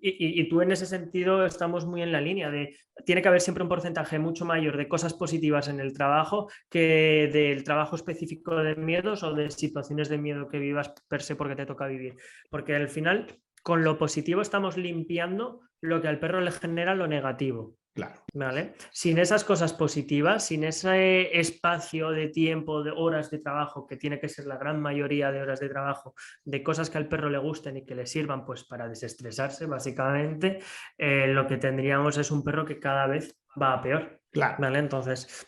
y tú en ese sentido estamos muy en la línea de, tiene que haber siempre un porcentaje mucho mayor de cosas positivas en el trabajo que del trabajo específico de miedos o de situaciones de miedo que vivas per se porque te toca vivir. Porque al final, con lo positivo estamos limpiando lo que al perro le genera lo negativo. Claro. ¿Vale? Sin esas cosas positivas, sin ese espacio de tiempo, de horas de trabajo, que tiene que ser la gran mayoría de horas de trabajo, de cosas que al perro le gusten y que le sirvan pues para desestresarse, básicamente, lo que tendríamos es un perro que cada vez va a peor. Claro. ¿Vale? Entonces,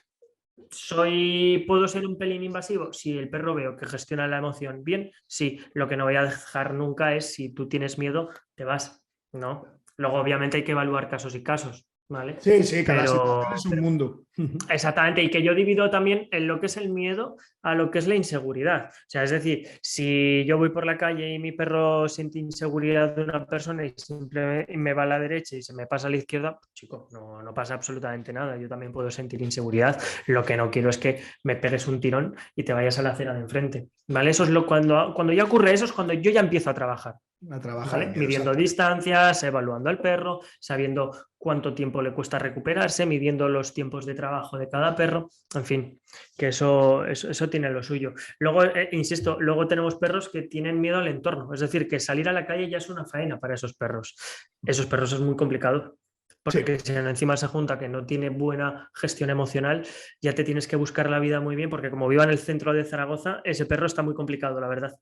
¿puedo ser un pelín invasivo? Si el perro veo que gestiona la emoción bien, sí. Lo que no voy a dejar nunca es, si tú tienes miedo, te vas, ¿no? Luego, obviamente, hay que evaluar casos y casos. ¿Vale? Sí, sí, cada Pero, situación es un mundo. exactamente, y que yo divido también en lo que es el miedo a lo que es la inseguridad. O sea, es decir, si yo voy por la calle y mi perro siente inseguridad de una persona y simplemente me va a la derecha y se me pasa a la izquierda, chico, no pasa absolutamente nada. Yo también puedo sentir inseguridad. Lo que no quiero es que me pegues un tirón y te vayas a la acera de enfrente. ¿Vale? Eso es cuando ya ocurre eso, es cuando yo ya empiezo a trabajar. A trabajar. ¿Vale? Midiendo distancias, evaluando al perro, sabiendo cuánto tiempo le cuesta recuperarse, midiendo los tiempos de trabajo de cada perro, en fin, que eso tiene lo suyo. Luego, insisto, luego tenemos perros que tienen miedo al entorno, es decir, que salir a la calle ya es una faena para esos perros. Esos perros es muy complicado. Porque si encima se junta que no tiene buena gestión emocional, ya te tienes que buscar la vida muy bien, porque como viva en el centro de Zaragoza, ese perro está muy complicado, la verdad.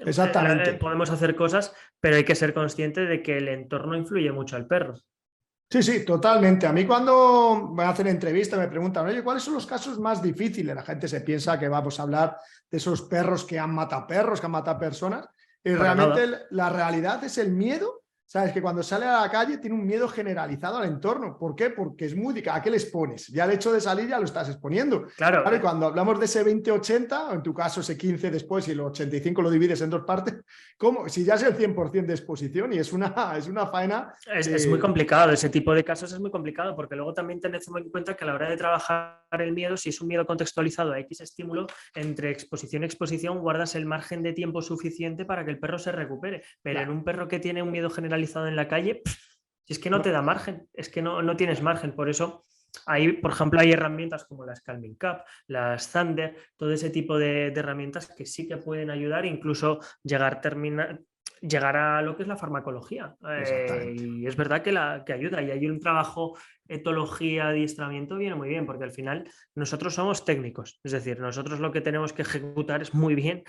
Exactamente. Podemos hacer cosas, pero hay que ser consciente de que el entorno influye mucho al perro. Sí, sí, totalmente. A mí cuando me hacen entrevistas me preguntan, oye, ¿cuáles son los casos más difíciles? La gente se piensa que vamos a hablar de esos perros que han matado perros, que han matado personas. Y realmente la realidad es el miedo. Sabes que cuando sale a la calle tiene un miedo generalizado al entorno. ¿Por qué? Porque es muy... ¿A qué le expones? Ya el hecho de salir ya lo estás exponiendo. Claro. Y cuando hablamos de ese 20-80, o en tu caso ese 15 después y el 85 lo divides en dos partes, ¿cómo? Si ya es el 100% de exposición y es una faena... Es muy complicado, ese tipo de casos es muy complicado, porque luego también tenemos en cuenta que a la hora de trabajar el miedo, si es un miedo contextualizado a X estímulo, entre exposición y exposición guardas el margen de tiempo suficiente para que el perro se recupere. Pero en un perro que tiene un miedo generalizado en la calle, si es que no te da margen, es que no tienes margen. Por eso, ahí, por ejemplo, hay herramientas como las Calming Cup, las Thunder, todo ese tipo de herramientas que sí que pueden ayudar, incluso llegar a lo que es la farmacología. Y es verdad que ayuda, y hay un trabajo, etología, adiestramiento, viene muy bien, porque al final nosotros somos técnicos, es decir, nosotros lo que tenemos que ejecutar es muy bien,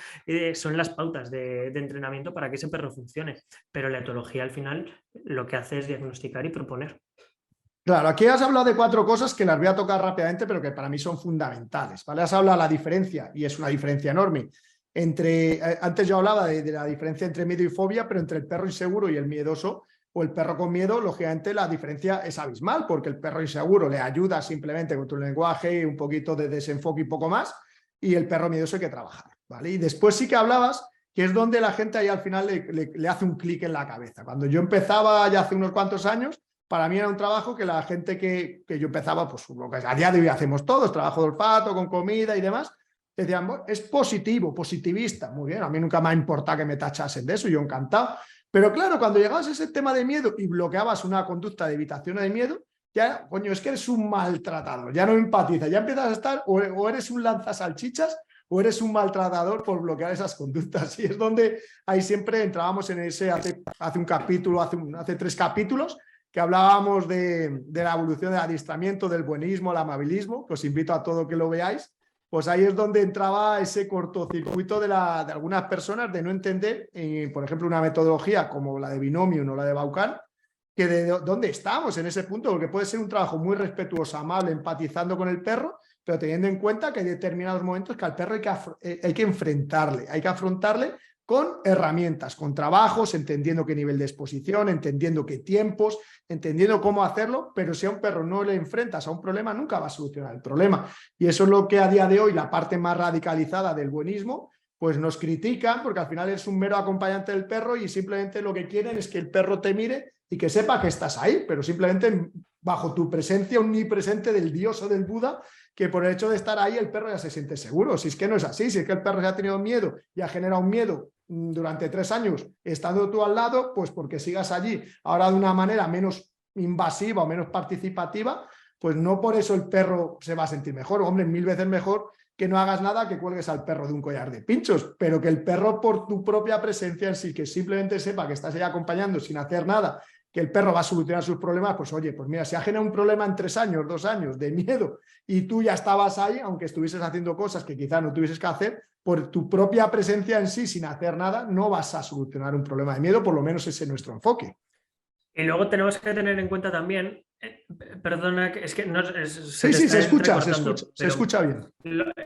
son las pautas de entrenamiento para que ese perro funcione, pero la etología al final lo que hace es diagnosticar y proponer. Claro, aquí has hablado de 4 cosas que las voy a tocar rápidamente, pero que para mí son fundamentales, ¿vale? Has hablado de la diferencia, y es una diferencia enorme, antes yo hablaba de la diferencia entre miedo y fobia, pero entre el perro inseguro y el miedoso, o el perro con miedo, lógicamente la diferencia es abismal, porque el perro inseguro le ayuda simplemente con tu lenguaje, un poquito de desenfoque y poco más, y el perro miedoso hay que trabajar, ¿vale? Y después sí que hablabas que es donde la gente ahí al final le hace un clic en la cabeza. Cuando yo empezaba ya hace unos cuantos años, para mí era un trabajo que la gente que yo empezaba, pues lo que a día de hoy hacemos todos, trabajo de olfato, con comida y demás, decían, bueno, es positivo, positivista, muy bien, a mí nunca me ha importado que me tachasen de eso, yo encantado. Pero claro, cuando llegabas a ese tema de miedo y bloqueabas una conducta de evitación o de miedo, ya, coño, es que eres un maltratador, ya no empatizas, ya empiezas a estar, o eres un lanzasalchichas o eres un maltratador por bloquear esas conductas. Y es donde ahí siempre entrábamos en ese, hace un capítulo, hace 3 capítulos, que hablábamos de la evolución del adiestramiento, del buenismo, el amabilismo, que os invito a todo que lo veáis. Pues ahí es donde entraba ese cortocircuito de algunas personas de no entender, por ejemplo, una metodología como la de Binomium o la de Baucan, que de dónde estamos en ese punto, porque puede ser un trabajo muy respetuoso, amable, empatizando con el perro, pero teniendo en cuenta que hay determinados momentos que al perro hay que enfrentarle, hay que afrontarle con herramientas, con trabajos, entendiendo qué nivel de exposición, entendiendo qué tiempos, entendiendo cómo hacerlo, pero si a un perro no le enfrentas a un problema, nunca va a solucionar el problema. Y eso es lo que a día de hoy la parte más radicalizada del buenismo, pues nos critican, porque al final eres un mero acompañante del perro y simplemente lo que quieren es que el perro te mire y que sepa que estás ahí, pero simplemente bajo tu presencia omnipresente del Dios o del Buda, que por el hecho de estar ahí el perro ya se siente seguro. Si es que no es así, si es que el perro ya ha tenido miedo y ha generado un miedo durante 3 años estando tú al lado, pues porque sigas allí ahora de una manera menos invasiva o menos participativa, pues no por eso el perro se va a sentir mejor. Hombre, 1000 veces mejor que no hagas nada, que cuelgues al perro de un collar de pinchos, pero que el perro por tu propia presencia en sí, que simplemente sepa que estás ahí acompañando sin hacer nada, que el perro va a solucionar sus problemas, pues oye, pues mira, si ha generado un problema en 3 años, 2 años de miedo y tú ya estabas ahí, aunque estuvieses haciendo cosas que quizás no tuvieses que hacer, por tu propia presencia en sí, sin hacer nada, no vas a solucionar un problema de miedo, por lo menos ese es nuestro enfoque. Y luego tenemos que tener en cuenta también, perdona, es que no, se Sí, te sí, está se entrecortando, pero escucha bien.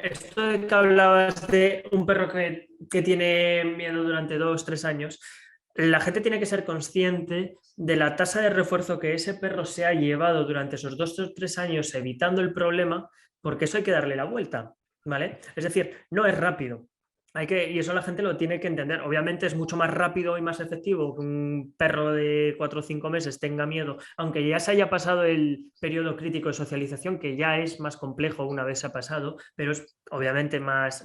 esto de que hablabas de un perro que tiene miedo durante 2, 3 años, la gente tiene que ser consciente de la tasa de refuerzo que ese perro se ha llevado durante esos 2 o 3 años evitando el problema, porque eso hay que darle la vuelta, ¿vale? Es decir, no es rápido. Y eso la gente lo tiene que entender. Obviamente es mucho más rápido y más efectivo que un perro de 4 o 5 meses tenga miedo, aunque ya se haya pasado el periodo crítico de socialización, que ya es más complejo una vez se ha pasado, pero es obviamente más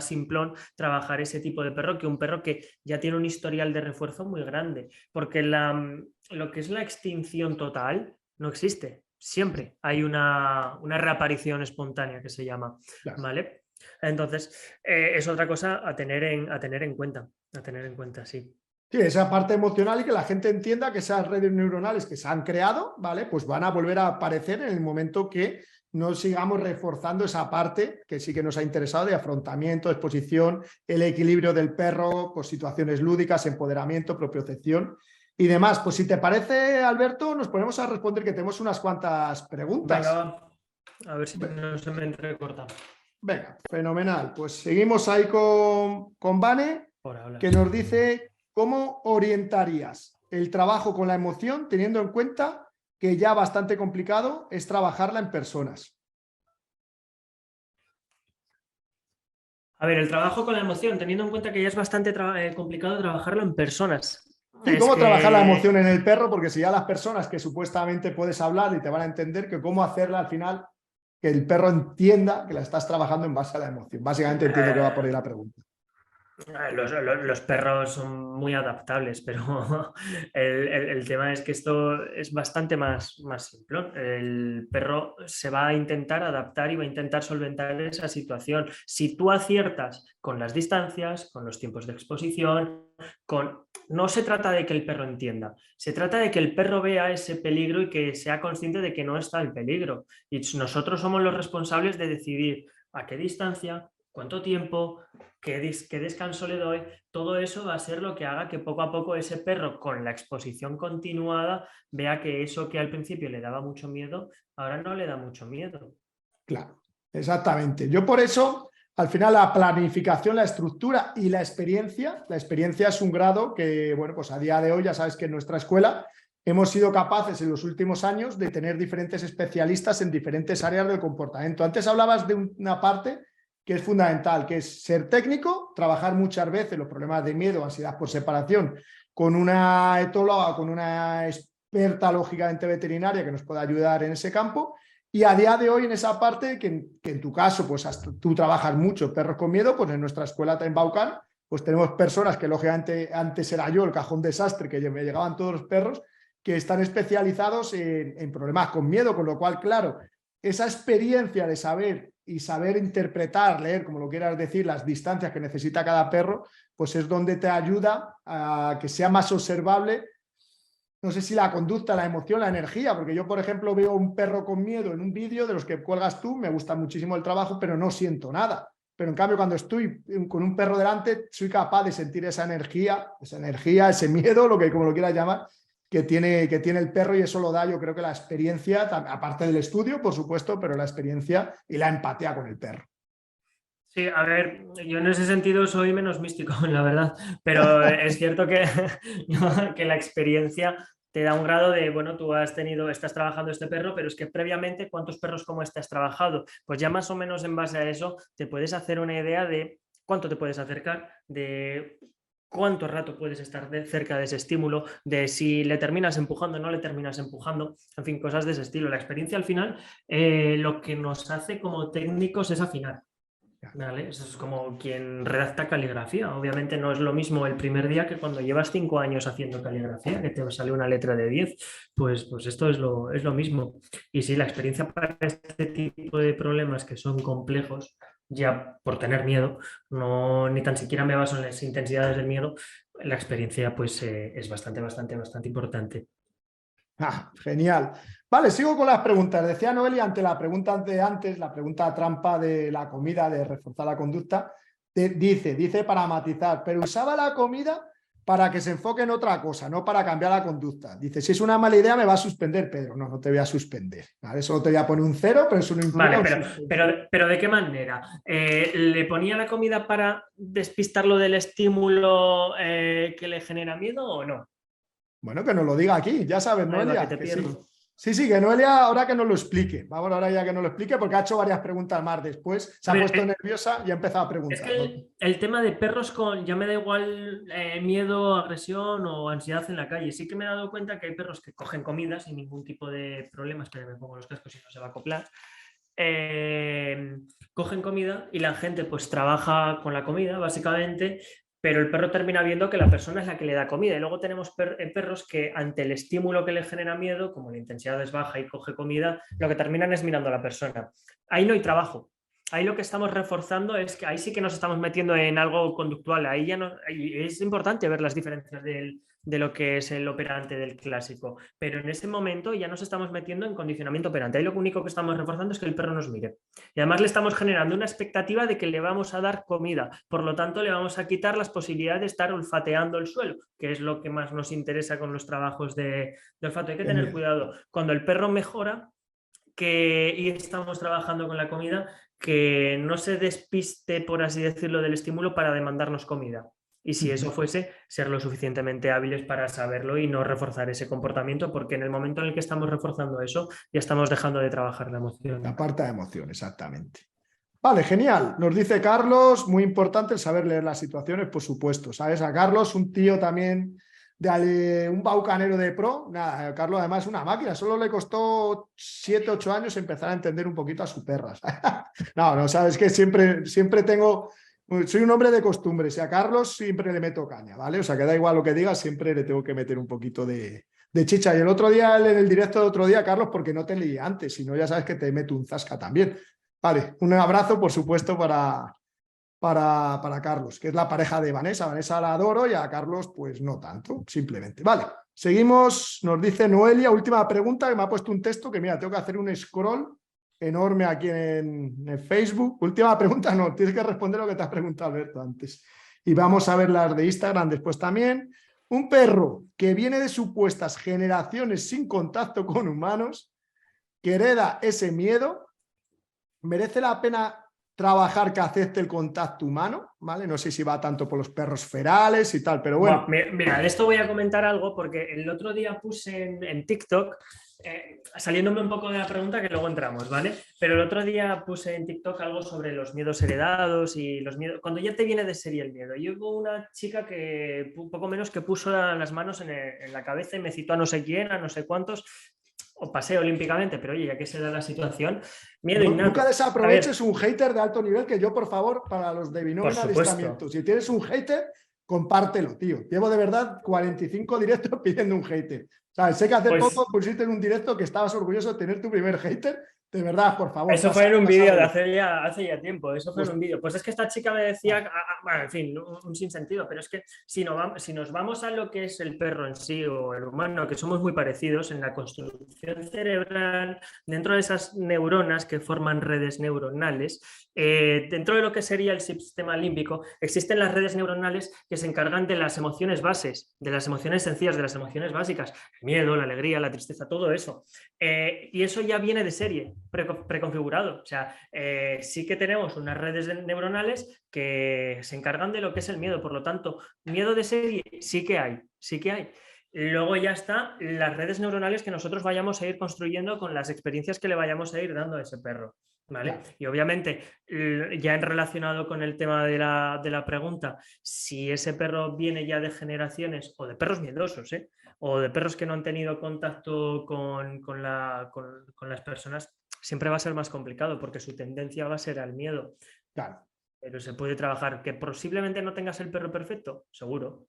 simplón trabajar ese tipo de perro que un perro que ya tiene un historial de refuerzo muy grande, porque lo que es la extinción total no existe. Siempre hay una reaparición espontánea que se llama, Claro. ¿vale? Entonces, es otra cosa a tener en cuenta, sí. Sí, esa parte emocional y que la gente entienda que esas redes neuronales que se han creado, ¿vale? Pues van a volver a aparecer en el momento que no sigamos reforzando esa parte que sí que nos ha interesado de afrontamiento, exposición, el equilibrio del perro, pues situaciones lúdicas, empoderamiento, propiocepción y demás. Pues si te parece, Alberto, nos ponemos a responder que tenemos unas cuantas preguntas. Venga, a ver si no se me entrecorta. Venga, fenomenal. Pues seguimos ahí con Vane, Por hablar. que nos dice cómo orientarías el trabajo con la emoción teniendo en cuenta que ya bastante complicado es trabajarla en personas. A ver, el trabajo con la emoción, teniendo en cuenta que ya es bastante complicado trabajarlo en personas. Sí, Es cómo trabajar la que emoción en el perro, porque si ya las personas que supuestamente puedes hablar y te van a entender, que cómo hacerla al final, que el perro entienda que la estás trabajando en base a la emoción. Básicamente entiendo que va por ahí la pregunta. Los perros son muy adaptables, pero el tema es que esto es bastante más simple. El perro se va a intentar adaptar y va a intentar solventar esa situación. Si tú aciertas con las distancias, con los tiempos de exposición, no se trata de que el perro entienda, se trata de que el perro vea ese peligro y que sea consciente de que no está el peligro. Y nosotros somos los responsables de decidir a qué distancia, cuánto tiempo, qué descanso le doy. Todo eso va a ser lo que haga que poco a poco ese perro, con la exposición continuada, vea que eso que al principio le daba mucho miedo, ahora no le da mucho miedo. Claro, exactamente. Yo por eso, al final, la planificación, la estructura y la experiencia es un grado que, bueno, pues a día de hoy ya sabes que en nuestra escuela hemos sido capaces en los últimos años de tener diferentes especialistas en diferentes áreas del comportamiento. Antes hablabas de una parte que es fundamental, que es ser técnico, trabajar muchas veces los problemas de miedo, ansiedad por separación, con una etóloga, con una experta lógicamente veterinaria que nos pueda ayudar en ese campo. Y a día de hoy en esa parte, que en tu caso pues tú trabajas mucho perros con miedo, pues en nuestra escuela en Baucan pues tenemos personas que lógicamente antes era yo el cajón desastre, que me llegaban todos los perros, que están especializados en problemas con miedo, con lo cual, claro, esa experiencia de saber y saber interpretar, leer, como lo quieras decir, las distancias que necesita cada perro, pues es donde te ayuda a que sea más observable. No sé si la conducta, la emoción, la energía, porque yo, por ejemplo, veo un perro con miedo en un vídeo de los que cuelgas tú, me gusta muchísimo el trabajo, pero no siento nada. Pero en cambio, cuando estoy con un perro delante, soy capaz de sentir esa energía, ese miedo, como lo quieras llamar, que tiene el perro, y eso lo da, yo creo que la experiencia, aparte del estudio, por supuesto, pero la experiencia y la empatía con el perro. Sí, a ver, yo en ese sentido soy menos místico, la verdad, pero es cierto que, no, que la experiencia te da un grado de, bueno, tú estás trabajando este perro, pero es que previamente, ¿cuántos perros como este has trabajado? Pues ya más o menos en base a eso te puedes hacer una idea de cuánto te puedes acercar, de cuánto rato puedes estar cerca de ese estímulo, de si le terminas empujando o no le terminas empujando, en fin, cosas de ese estilo. La experiencia al final lo que nos hace como técnicos es afinar. Vale, eso es como quien redacta caligrafía. Obviamente no es lo mismo el primer día que cuando llevas 5 años haciendo caligrafía, que te sale una letra de 10. Pues esto es lo mismo. Y sí, la experiencia para este tipo de problemas que son complejos, ya por tener miedo, no, ni tan siquiera me baso en las intensidades del miedo, la experiencia pues es bastante importante. Genial. Vale, sigo con las preguntas. Decía Noelia, ante la pregunta de antes, la pregunta trampa de la comida, de reforzar la conducta, dice para matizar, pero usaba la comida para que se enfoque en otra cosa, no para cambiar la conducta. Dice, si es una mala idea me va a suspender, Pedro. No, no te voy a suspender. ¿Vale? Solo te voy a poner un 0, pero eso no implica Vale, pero ¿de qué manera? ¿Le ponía la comida para despistarlo del estímulo que le genera miedo o no? Bueno, que nos lo diga aquí, ya sabes, Ahí va, que Noelia, te que pierdo. sí, que Noelia ahora que nos lo explique. Vamos ahora ya que nos lo explique, porque ha hecho varias preguntas más después. Se A ha ver, puesto nerviosa y ha empezado a es preguntar. que el tema de perros con, ya me da igual miedo, agresión o ansiedad en la calle. Sí que me he dado cuenta que hay perros que cogen comida sin ningún tipo de problemas, pero me pongo los cascos y no se va a acoplar. Cogen comida y la gente pues trabaja con la comida básicamente, pero el perro termina viendo que la persona es la que le da comida. Y luego tenemos perros que ante el estímulo que le genera miedo, como la intensidad es baja y coge comida, lo que terminan es mirando a la persona. Ahí no hay trabajo. Ahí lo que estamos reforzando es que ahí sí que nos estamos metiendo en algo conductual. Ahí ya no, es importante ver las diferencias de lo que es el operante del clásico, pero en ese momento ya nos estamos metiendo en condicionamiento operante. Ahí lo único que estamos reforzando es que el perro nos mire. Y además le estamos generando una expectativa de que le vamos a dar comida, por lo tanto le vamos a quitar las posibilidades de estar olfateando el suelo, que es lo que más nos interesa con los trabajos de olfato. Hay que tener cuidado. Cuando el perro mejora y estamos trabajando con la comida, que no se despiste, por así decirlo, del estímulo para demandarnos comida. Y si eso fuese, ser lo suficientemente hábiles para saberlo y no reforzar ese comportamiento, porque en el momento en el que estamos reforzando eso, ya estamos dejando de trabajar la emoción. La parte de emoción, exactamente. Vale, genial. Nos dice Carlos, muy importante el saber leer las situaciones, por supuesto. ¿Sabes? A Carlos, un tío también, un baucanero de pro. Nada, Carlos además es una máquina. Solo le costó 7, 8 años empezar a entender un poquito a su perras. No, sabes que siempre tengo... Soy un hombre de costumbres y a Carlos siempre le meto caña, ¿vale? O sea, que da igual lo que diga, siempre le tengo que meter un poquito de chicha. Y el otro día, en el directo del otro día, Carlos, porque no te leí antes, si no ya sabes que te meto un zasca también. Vale, un abrazo, por supuesto, para Carlos, que es la pareja de Vanessa. Vanessa la adoro y a Carlos, pues no tanto, simplemente. Vale, seguimos, nos dice Noelia, última pregunta, que me ha puesto un texto que, mira, tengo que hacer un scroll enorme aquí en Facebook. Última pregunta, no, tienes que responder lo que te ha preguntado Alberto antes. Y vamos a ver las de Instagram después también. Un perro que viene de supuestas generaciones sin contacto con humanos, que hereda ese miedo, ¿merece la pena trabajar que acepte el contacto humano? ¿Vale? No sé si va tanto por los perros ferales y tal, pero bueno. Mira, de esto voy a comentar algo porque el otro día puse en TikTok, saliéndome un poco de la pregunta que luego entramos, ¿vale? Pero el otro día puse en TikTok algo sobre los miedos heredados y los miedos, cuando ya te viene de serie el miedo. Y hubo una chica que poco menos que puso las manos en la cabeza y me citó a no sé quién, a no sé cuántos, o pasé olímpicamente, pero oye, ya que se da la situación, miedo innato. Nunca desaproveches un hater de alto nivel, que yo, por favor, para los de Binomio en Por supuesto. adiestramiento, si tienes un hater, compártelo, tío. Llevo de verdad 45 directos pidiendo un hater. O sea, sé que hace poco pusiste en un directo que estabas orgulloso de tener tu primer hater. De verdad, por favor. Eso fue en un vídeo de hace ya tiempo. Eso fue en un vídeo. Pues es que esta chica me decía, bueno, en fin, un sinsentido, pero es que si nos vamos a lo que es el perro en sí o el humano, que somos muy parecidos en la construcción cerebral, dentro de esas neuronas que forman redes neuronales, dentro de lo que sería el sistema límbico, existen las redes neuronales que se encargan de las emociones bases, de las emociones sencillas, de las emociones básicas, el miedo, la alegría, la tristeza, todo eso. Y eso ya viene de serie, preconfigurado. O sea, sí que tenemos unas redes neuronales que se encargan de lo que es el miedo. Por lo tanto, miedo de serie sí que hay, sí que hay. Luego ya está las redes neuronales que nosotros vayamos a ir construyendo con las experiencias que le vayamos a ir dando a ese perro. ¿Vale? Claro. Y obviamente, ya en relacionado con el tema de la pregunta, si ese perro viene ya de generaciones o de perros miedosos, o de perros que no han tenido contacto con las personas, siempre va a ser más complicado porque su tendencia va a ser al miedo. Claro. Pero se puede trabajar. ¿Que posiblemente no tengas el perro perfecto? Seguro.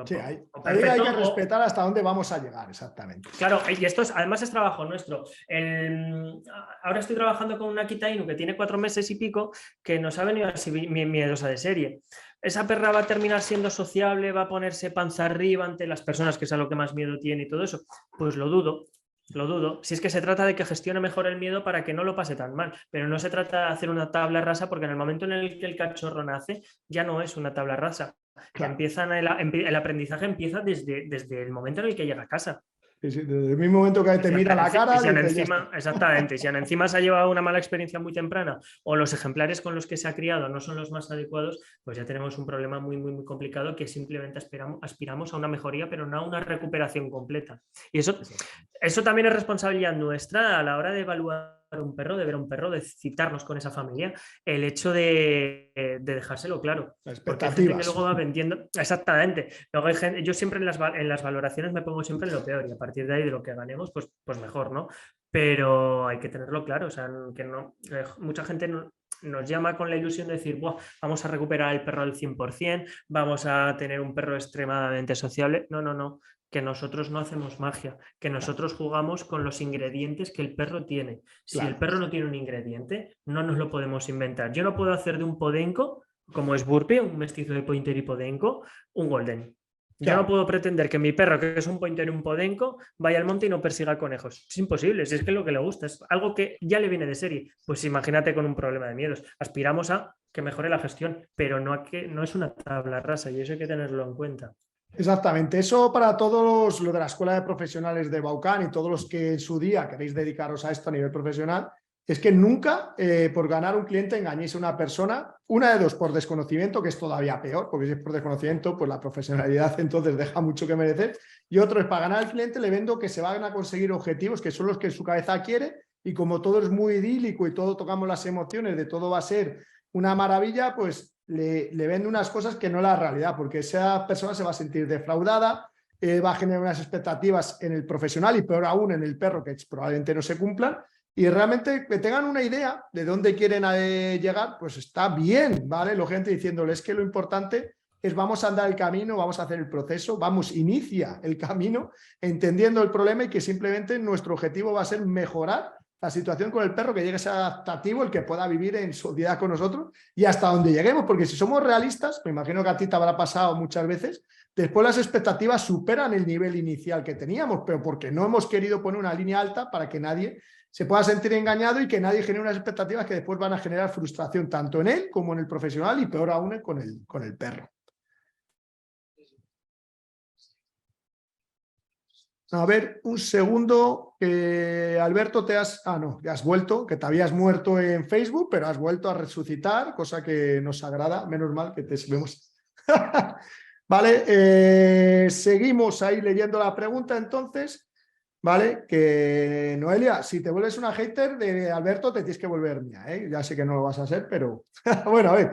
Sí, ahí hay que respetar hasta dónde vamos a llegar, exactamente. Claro, y esto además es trabajo nuestro. Ahora estoy trabajando con una Akita Inu que tiene 4 meses y pico, que nos ha venido así miedosa de serie. Esa perra va a terminar siendo sociable, va a ponerse panza arriba ante las personas, que es a lo que más miedo tiene y todo eso. Pues lo dudo. Lo dudo. Si es que se trata de que gestione mejor el miedo para que no lo pase tan mal, pero no se trata de hacer una tabla rasa, porque en el momento en el que el cachorro nace ya no es una tabla rasa. Claro. El aprendizaje empieza desde el momento en el que llega a casa. Sí, sí, desde el mismo momento que te mira la cara. Exactamente. Si encima se ha llevado una mala experiencia muy temprana o los ejemplares con los que se ha criado no son los más adecuados, pues ya tenemos un problema muy, muy, muy complicado, que simplemente aspiramos a una mejoría, pero no a una recuperación completa. Y eso también es responsabilidad nuestra a la hora de evaluar un perro, de ver a un perro, de citarnos con esa familia, el hecho de dejárselo claro. Porque hay gente que luego va vendiendo. Exactamente. Luego hay gente, yo siempre en las valoraciones me pongo siempre en lo peor, y a partir de ahí, de lo que ganemos, pues mejor, ¿no? Pero hay que tenerlo claro. O sea, que no, mucha gente nos llama con la ilusión de decir, vamos a recuperar el perro al 100%, vamos a tener un perro extremadamente sociable. No. Que nosotros no hacemos magia, que nosotros jugamos con los ingredientes que el perro tiene. Si el perro no tiene un ingrediente, no nos lo podemos inventar. Yo no puedo hacer de un podenco, como es Burpee, un mestizo de pointer y podenco, un golden. Yo no puedo pretender que mi perro, que es un pointer y un podenco, vaya al monte y no persiga conejos. Es imposible, si es que es lo que le gusta, es algo que ya le viene de serie. Pues imagínate con un problema de miedos. Aspiramos a que mejore la gestión, pero no es una tabla rasa, y eso hay que tenerlo en cuenta. Exactamente, eso para todos los de la Escuela de Profesionales de Baucan y todos los que en su día queréis dedicaros a esto a nivel profesional, es que nunca por ganar un cliente engañéis a una persona, una de dos, por desconocimiento, que es todavía peor, porque si es por desconocimiento, pues la profesionalidad entonces deja mucho que merecer, y otro es para ganar al cliente le vendo que se van a conseguir objetivos que son los que en su cabeza quiere, y como todo es muy idílico y todo tocamos las emociones, de todo va a ser una maravilla, pues le vende unas cosas que no es la realidad, porque esa persona se va a sentir defraudada, va a generar unas expectativas en el profesional y peor aún en el perro, que probablemente no se cumplan, y realmente que tengan una idea de dónde quieren llegar, pues está bien, ¿vale? La gente diciéndoles que lo importante es vamos a andar el camino, vamos a hacer el proceso, inicia el camino, entendiendo el problema, y que simplemente nuestro objetivo va a ser mejorar la situación con el perro, que llegue a ser adaptativo, el que pueda vivir en sociedad con nosotros y hasta donde lleguemos, porque si somos realistas, me imagino que a ti te habrá pasado muchas veces, después las expectativas superan el nivel inicial que teníamos, pero porque no hemos querido poner una línea alta para que nadie se pueda sentir engañado y que nadie genere unas expectativas que después van a generar frustración tanto en él como en el profesional y peor aún con el perro. A ver, un segundo, Alberto, ya has vuelto, que te habías muerto en Facebook, pero has vuelto a resucitar, cosa que nos agrada, menos mal que te vemos. Vale, seguimos ahí leyendo la pregunta entonces, vale, que Noelia, si te vuelves una hater de Alberto, te tienes que volver mía, ¿eh? Ya sé que no lo vas a hacer, pero bueno, a ver.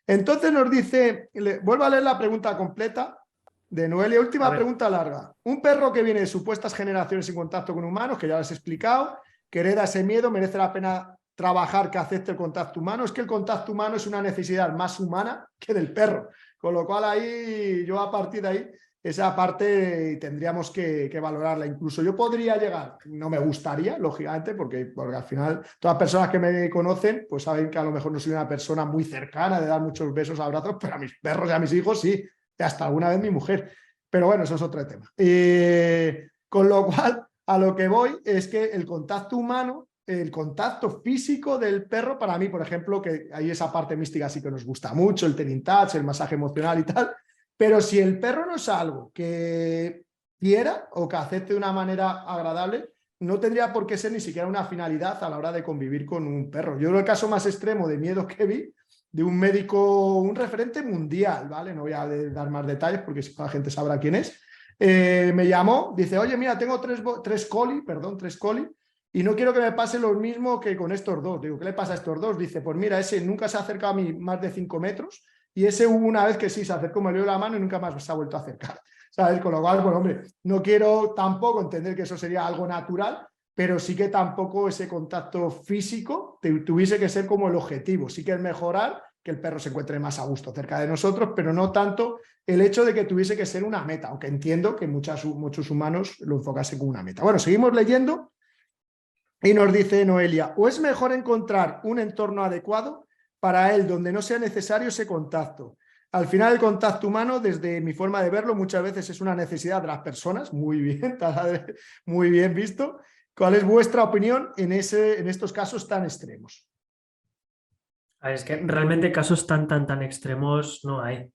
Entonces nos dice, vuelvo a leer la pregunta completa de Noelia, última pregunta larga. Un perro que viene de supuestas generaciones sin contacto con humanos, que ya les he explicado, que hereda ese miedo, merece la pena trabajar que acepte el contacto humano. Es que el contacto humano es una necesidad más humana que del perro. Con lo cual ahí, yo a partir de ahí, esa parte tendríamos que valorarla. Incluso yo podría llegar, no me gustaría, lógicamente, porque al final todas las personas que me conocen, pues saben que a lo mejor no soy una persona muy cercana de dar muchos besos, abrazos, pero a mis perros y a mis hijos sí. Hasta alguna vez mi mujer, pero bueno, eso es otro tema. Con lo cual, a lo que voy es que el contacto humano, el contacto físico del perro, para mí, por ejemplo, que hay esa parte mística sí que nos gusta mucho, el tening touch, el masaje emocional y tal, pero si el perro no es algo que quiera o que acepte de una manera agradable, no tendría por qué ser ni siquiera una finalidad a la hora de convivir con un perro. Yo creo el caso más extremo de miedo que vi de un médico, un referente mundial, ¿vale? No voy a dar más detalles porque la gente sabrá quién es. Me llamó, dice, oye, mira, tengo tres coli, y no quiero que me pase lo mismo que con estos dos. Digo, ¿qué le pasa a estos dos? Dice, pues mira, ese nunca se ha acercado a mí más de 5 metros y ese hubo una vez que sí, se acercó, me dio la mano y nunca más se ha vuelto a acercar. ¿Sabes? Con lo cual, bueno, hombre, no quiero tampoco entender que eso sería algo natural, pero sí que tampoco ese contacto físico tuviese que ser como el objetivo. Sí que es mejorar que el perro se encuentre más a gusto cerca de nosotros, pero no tanto el hecho de que tuviese que ser una meta, aunque entiendo que muchos humanos lo enfocasen como una meta. Bueno, seguimos leyendo y nos dice Noelia, ¿o es mejor encontrar un entorno adecuado para él donde no sea necesario ese contacto? Al final el contacto humano, desde mi forma de verlo, muchas veces es una necesidad de las personas, muy bien, muy bien visto. ¿Cuál es vuestra opinión en estos casos tan extremos? Es que realmente casos tan extremos no hay.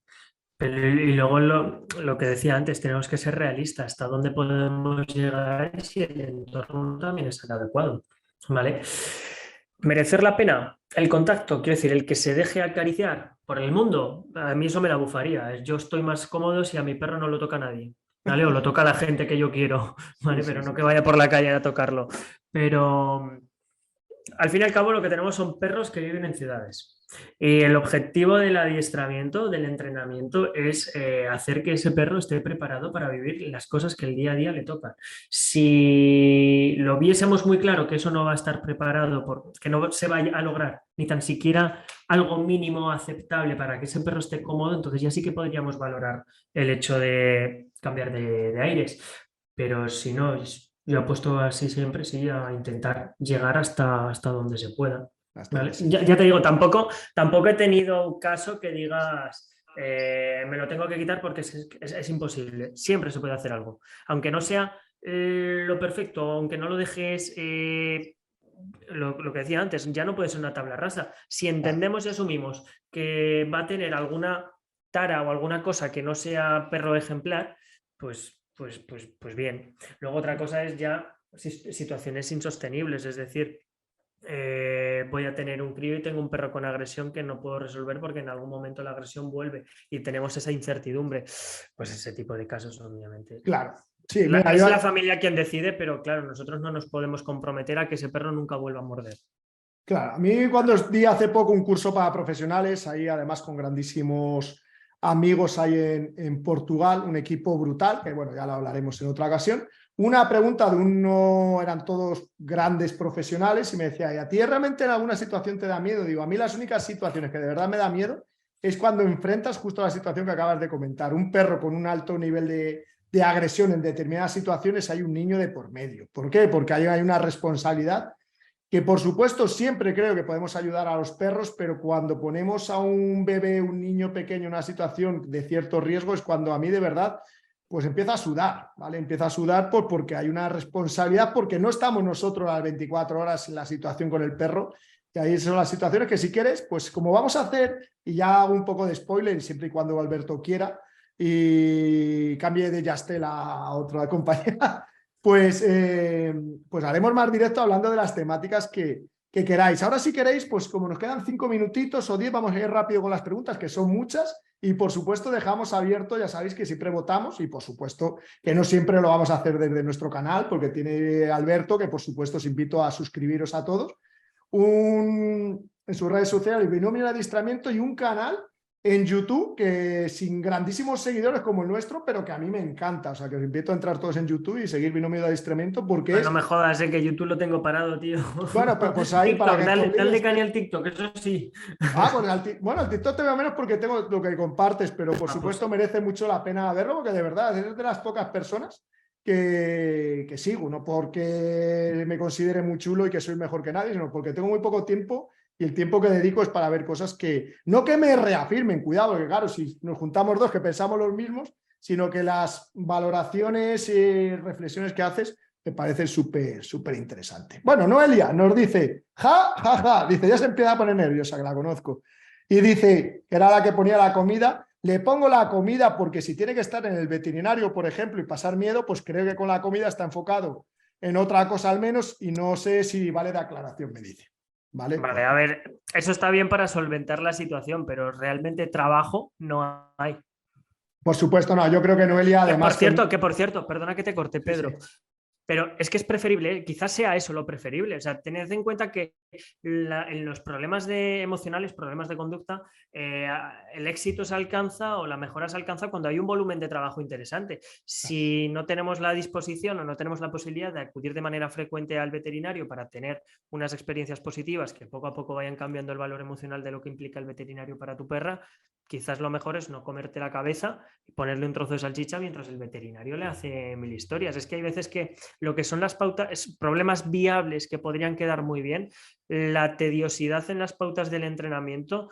Pero, y luego lo que decía antes, tenemos que ser realistas. ¿Hasta dónde podemos llegar si el entorno también es el adecuado? ¿Vale? ¿Merecer la pena? El contacto, quiero decir, el que se deje acariciar por el mundo, a mí eso me la bufaría. Yo estoy más cómodo si a mi perro no lo toca nadie, ¿vale? O lo toca la gente que yo quiero, ¿vale? Sí, Pero sí, no sí. que vaya por la calle a tocarlo. Pero al fin y al cabo lo que tenemos son perros que viven en ciudades. Y el objetivo del adiestramiento, del entrenamiento, es hacer que ese perro esté preparado para vivir las cosas que el día a día le tocan. Si lo viésemos muy claro que eso no va a estar preparado, que no se va a lograr ni tan siquiera algo mínimo aceptable para que ese perro esté cómodo, entonces ya sí que podríamos valorar el hecho de cambiar de aires. Pero si no, yo apuesto así siempre, sí, a intentar llegar hasta donde se pueda. Hasta ¿Vale? donde se Ya pueda. te digo, tampoco he tenido un caso que digas, me lo tengo que quitar porque es imposible. Siempre se puede hacer algo. Aunque no sea lo perfecto, aunque no lo dejes, lo que decía antes, ya no puede ser una tabla rasa. Si Claro. entendemos y asumimos que va a tener alguna tara o alguna cosa que no sea perro ejemplar, pues bien. Luego otra cosa es ya situaciones insostenibles, es decir, voy a tener un crío y tengo un perro con agresión que no puedo resolver porque en algún momento la agresión vuelve y tenemos esa incertidumbre. Pues ese tipo de casos, obviamente. Claro. Sí, mira, Es la familia quien decide, pero claro, nosotros no nos podemos comprometer a que ese perro nunca vuelva a morder. claro, a mí cuando di hace poco un curso para profesionales, ahí además con grandísimos amigos ahí en Portugal, un equipo brutal, que bueno, ya lo hablaremos en otra ocasión. Una pregunta de uno, eran todos grandes profesionales, y me decía, ¿y a ti realmente en alguna situación te da miedo? Digo, a mí las únicas situaciones que de verdad me da miedo es cuando enfrentas justo la situación que acabas de comentar, un perro con un alto nivel de agresión en determinadas situaciones, hay un niño de por medio. ¿Por qué? Porque hay una responsabilidad que por supuesto siempre creo que podemos ayudar a los perros, pero cuando ponemos a un bebé, un niño pequeño en una situación de cierto riesgo es cuando a mí de verdad pues empieza a sudar, ¿vale? Empieza a sudar porque hay una responsabilidad, porque no estamos nosotros las 24 horas en la situación con el perro, que ahí son las situaciones que si quieres, pues como vamos a hacer, y ya hago un poco de spoiler, siempre y cuando Alberto quiera, y cambie de Yastel a otra compañía, pues haremos más directo hablando de las temáticas que queráis. Ahora si queréis, pues como nos quedan 5 minutitos o 10, vamos a ir rápido con las preguntas, que son muchas, y por supuesto dejamos abierto, ya sabéis que siempre votamos, y por supuesto que no siempre lo vamos a hacer desde nuestro canal, porque tiene Alberto, que por supuesto os invito a suscribiros a todos, en sus redes sociales, el Binomio de Adiestramiento, y un canal en YouTube que sin grandísimos seguidores como el nuestro, pero que a mí me encanta. O sea, que os invito a entrar todos en YouTube y seguir Binomio de Adiestramiento porque Bueno, no me jodas, que YouTube lo tengo parado, tío. Bueno, pues ahí TikTok, para que dale caña al TikTok, eso sí. Bueno, el TikTok te veo menos porque tengo lo que compartes, pero por supuesto merece mucho la pena verlo, porque de verdad es de las pocas personas que sigo, no porque me considere muy chulo y que soy mejor que nadie, sino porque tengo muy poco tiempo, y el tiempo que dedico es para ver cosas que no que me reafirmen, cuidado, porque claro, si nos juntamos dos que pensamos los mismos, sino que las valoraciones y reflexiones que haces me parece súper interesante. Bueno, Noelia nos dice, dice, ya se empieza a poner nerviosa, que la conozco, y dice, que era la que ponía la comida, le pongo la comida porque si tiene que estar en el veterinario, por ejemplo, y pasar miedo, pues creo que con la comida está enfocado en otra cosa al menos, y no sé si vale de aclaración, me dice. Vale, Vale, a ver, eso está bien para solventar la situación, pero realmente trabajo no hay. Por supuesto, no, yo creo que Noelia además... Por cierto, perdona que te corte, Pedro. Sí. Pero es que es preferible, quizás sea eso lo preferible. O sea, tened en cuenta que en los problemas emocionales, problemas de conducta, el éxito se alcanza o la mejora se alcanza cuando hay un volumen de trabajo interesante. Si no tenemos la disposición o no tenemos la posibilidad de acudir de manera frecuente al veterinario para tener unas experiencias positivas que poco a poco vayan cambiando el valor emocional de lo que implica el veterinario para tu perra, quizás lo mejor es no comerte la cabeza y ponerle un trozo de salchicha mientras el veterinario le hace mil historias. Es que hay veces que lo que son las pautas, problemas viables que podrían quedar muy bien, la tediosidad en las pautas del entrenamiento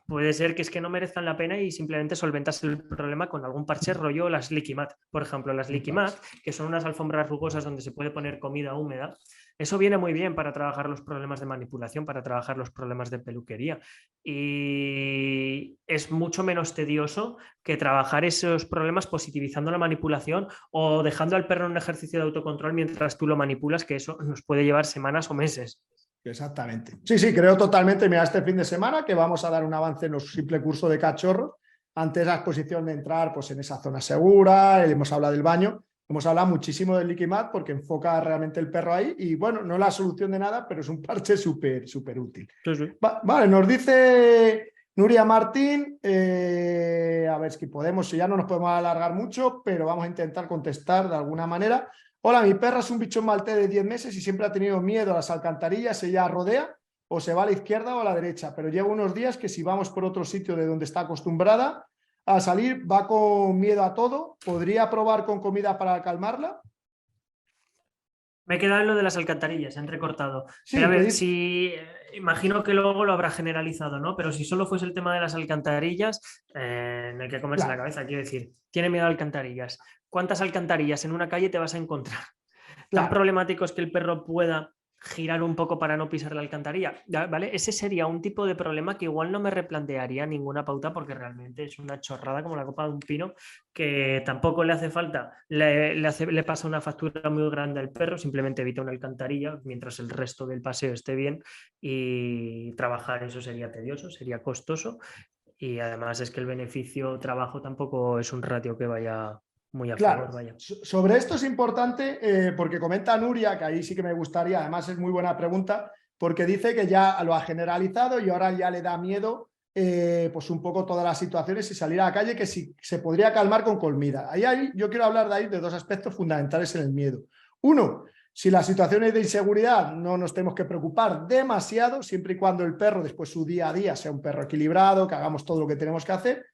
puede ser que es que no merezcan la pena y simplemente solventas el problema con algún parche rollo las Leaky Mat. Por ejemplo, las Leaky Mat, que son unas alfombras rugosas donde se puede poner comida húmeda, eso viene muy bien para trabajar los problemas de manipulación, para trabajar los problemas de peluquería. Y es mucho menos tedioso que trabajar esos problemas positivizando la manipulación o dejando al perro en un ejercicio de autocontrol mientras tú lo manipulas, que eso nos puede llevar semanas o meses. Exactamente. Sí, creo totalmente. Mira, este fin de semana que vamos a dar un avance en los simple curso de cachorros, antes de la exposición de entrar pues en esa zona segura, hemos hablado del baño, hemos hablado muchísimo del Leaky Mat porque enfoca realmente el perro ahí y bueno, no es la solución de nada, pero es un parche súper útil. Sí. Vale, nos dice Nuria Martín, a ver si podemos, si ya no nos podemos alargar mucho, pero vamos a intentar contestar de alguna manera. Hola, mi perra es un bichón maltés de 10 meses y siempre ha tenido miedo a las alcantarillas. Ella rodea o se va a la izquierda o a la derecha, pero lleva unos días que si vamos por otro sitio de donde está acostumbrada a salir, va con miedo a todo. ¿Podría probar con comida para calmarla? Me he quedado en lo de las alcantarillas, han recortado. Sí, pero a ver, si imagino que luego lo habrá generalizado, ¿no? Pero si solo fuese el tema de las alcantarillas, no hay que comerse la cabeza, quiero decir, tiene miedo a alcantarillas. ¿Cuántas alcantarillas en una calle te vas a encontrar? Tan problemático es que el perro pueda girar un poco para no pisar la alcantarilla, ¿vale? Ese sería un tipo de problema que igual no me replantearía ninguna pauta porque realmente es una chorrada como la copa de un pino que tampoco le hace falta, le pasa una factura muy grande al perro, simplemente evita una alcantarilla mientras el resto del paseo esté bien y trabajar eso sería tedioso, sería costoso y además es que el beneficio trabajo tampoco es un ratio que vaya muy a favor, vaya. Sobre esto es importante porque comenta Nuria, que ahí sí que me gustaría, además es muy buena pregunta, porque dice que ya lo ha generalizado y ahora ya le da miedo pues un poco todas las situaciones y salir a la calle que si se podría calmar con comida. Ahí yo quiero hablar de ahí de dos aspectos fundamentales en el miedo. Uno, si la situación es de inseguridad, no nos tenemos que preocupar demasiado, siempre y cuando el perro después su día a día sea un perro equilibrado, que hagamos todo lo que tenemos que hacer.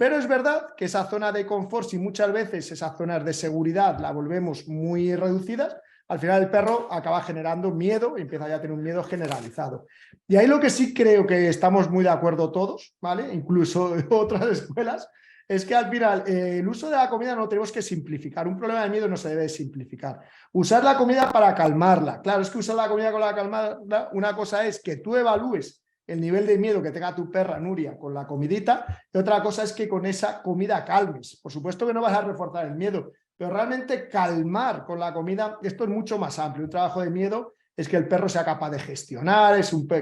Pero es verdad que esa zona de confort, si muchas veces esas zonas de seguridad la volvemos muy reducidas, al final el perro acaba generando miedo y empieza ya a tener un miedo generalizado. Y ahí lo que sí creo que estamos muy de acuerdo todos, ¿vale? Incluso otras escuelas, Es que al final el uso de la comida no lo tenemos que simplificar. Un problema de miedo no se debe simplificar. Usar la comida para calmarla. Claro, es que usar la comida con la calmarla, una cosa es que tú evalúes el nivel de miedo que tenga tu perra Nuria con la comidita, y otra cosa es que con esa comida calmes. Por supuesto que no vas a reforzar el miedo, pero realmente calmar con la comida, esto es mucho más amplio. Un trabajo de miedo es que el perro sea capaz de gestionar,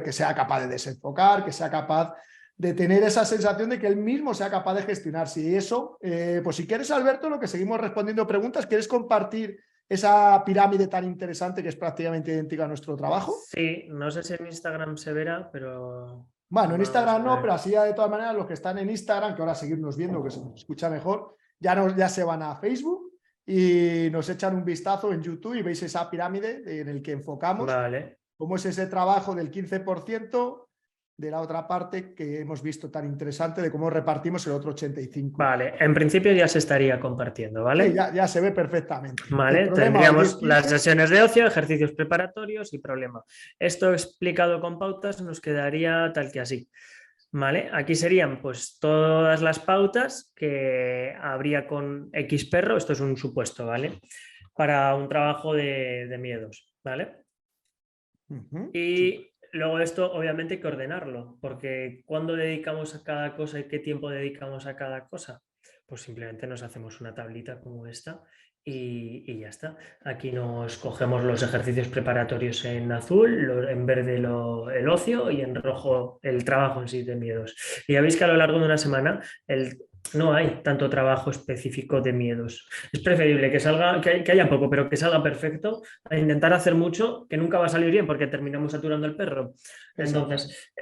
que sea capaz de desenfocar, que sea capaz de tener esa sensación de que él mismo sea capaz de gestionarse. Y eso, pues si quieres, Alberto, lo que seguimos respondiendo preguntas, ¿quieres compartir esa pirámide tan interesante que es prácticamente idéntica a nuestro trabajo? Sí, no sé si en Instagram se verá, pero Bueno, en vamos a Instagram no, ver. pero así ya de todas maneras los que están en Instagram, que ahora seguirnos viendo, que se nos escucha mejor, ya se van a Facebook y nos echan un vistazo en YouTube y veis esa pirámide en el que enfocamos Vale. cómo es ese trabajo del 15% de la otra parte que hemos visto tan interesante de cómo repartimos el otro 85%. Vale, en principio ya se estaría compartiendo, Sí, ¿vale? ya se ve perfectamente. El Vale, problema hoy tendríamos las 10-15. sesiones de ocio, ejercicios preparatorios y problema. Esto explicado con pautas nos quedaría tal que así. ¿Vale? Aquí serían pues todas las pautas que habría con X perro, esto es un supuesto, ¿vale? Para un trabajo de miedos, ¿vale? Y luego esto obviamente hay que ordenarlo, porque ¿cuándo dedicamos a cada cosa y qué tiempo dedicamos a cada cosa? Pues simplemente nos hacemos una tablita como esta y ya está. Aquí nos cogemos los ejercicios preparatorios en azul, en verde el ocio y en rojo el trabajo en sí de miedos. Y ya veis que a lo largo de una semana no hay tanto trabajo específico de miedos. Es preferible que salga, que haya poco, pero que salga perfecto a intentar hacer mucho que nunca va a salir bien porque terminamos saturando al perro. Entonces,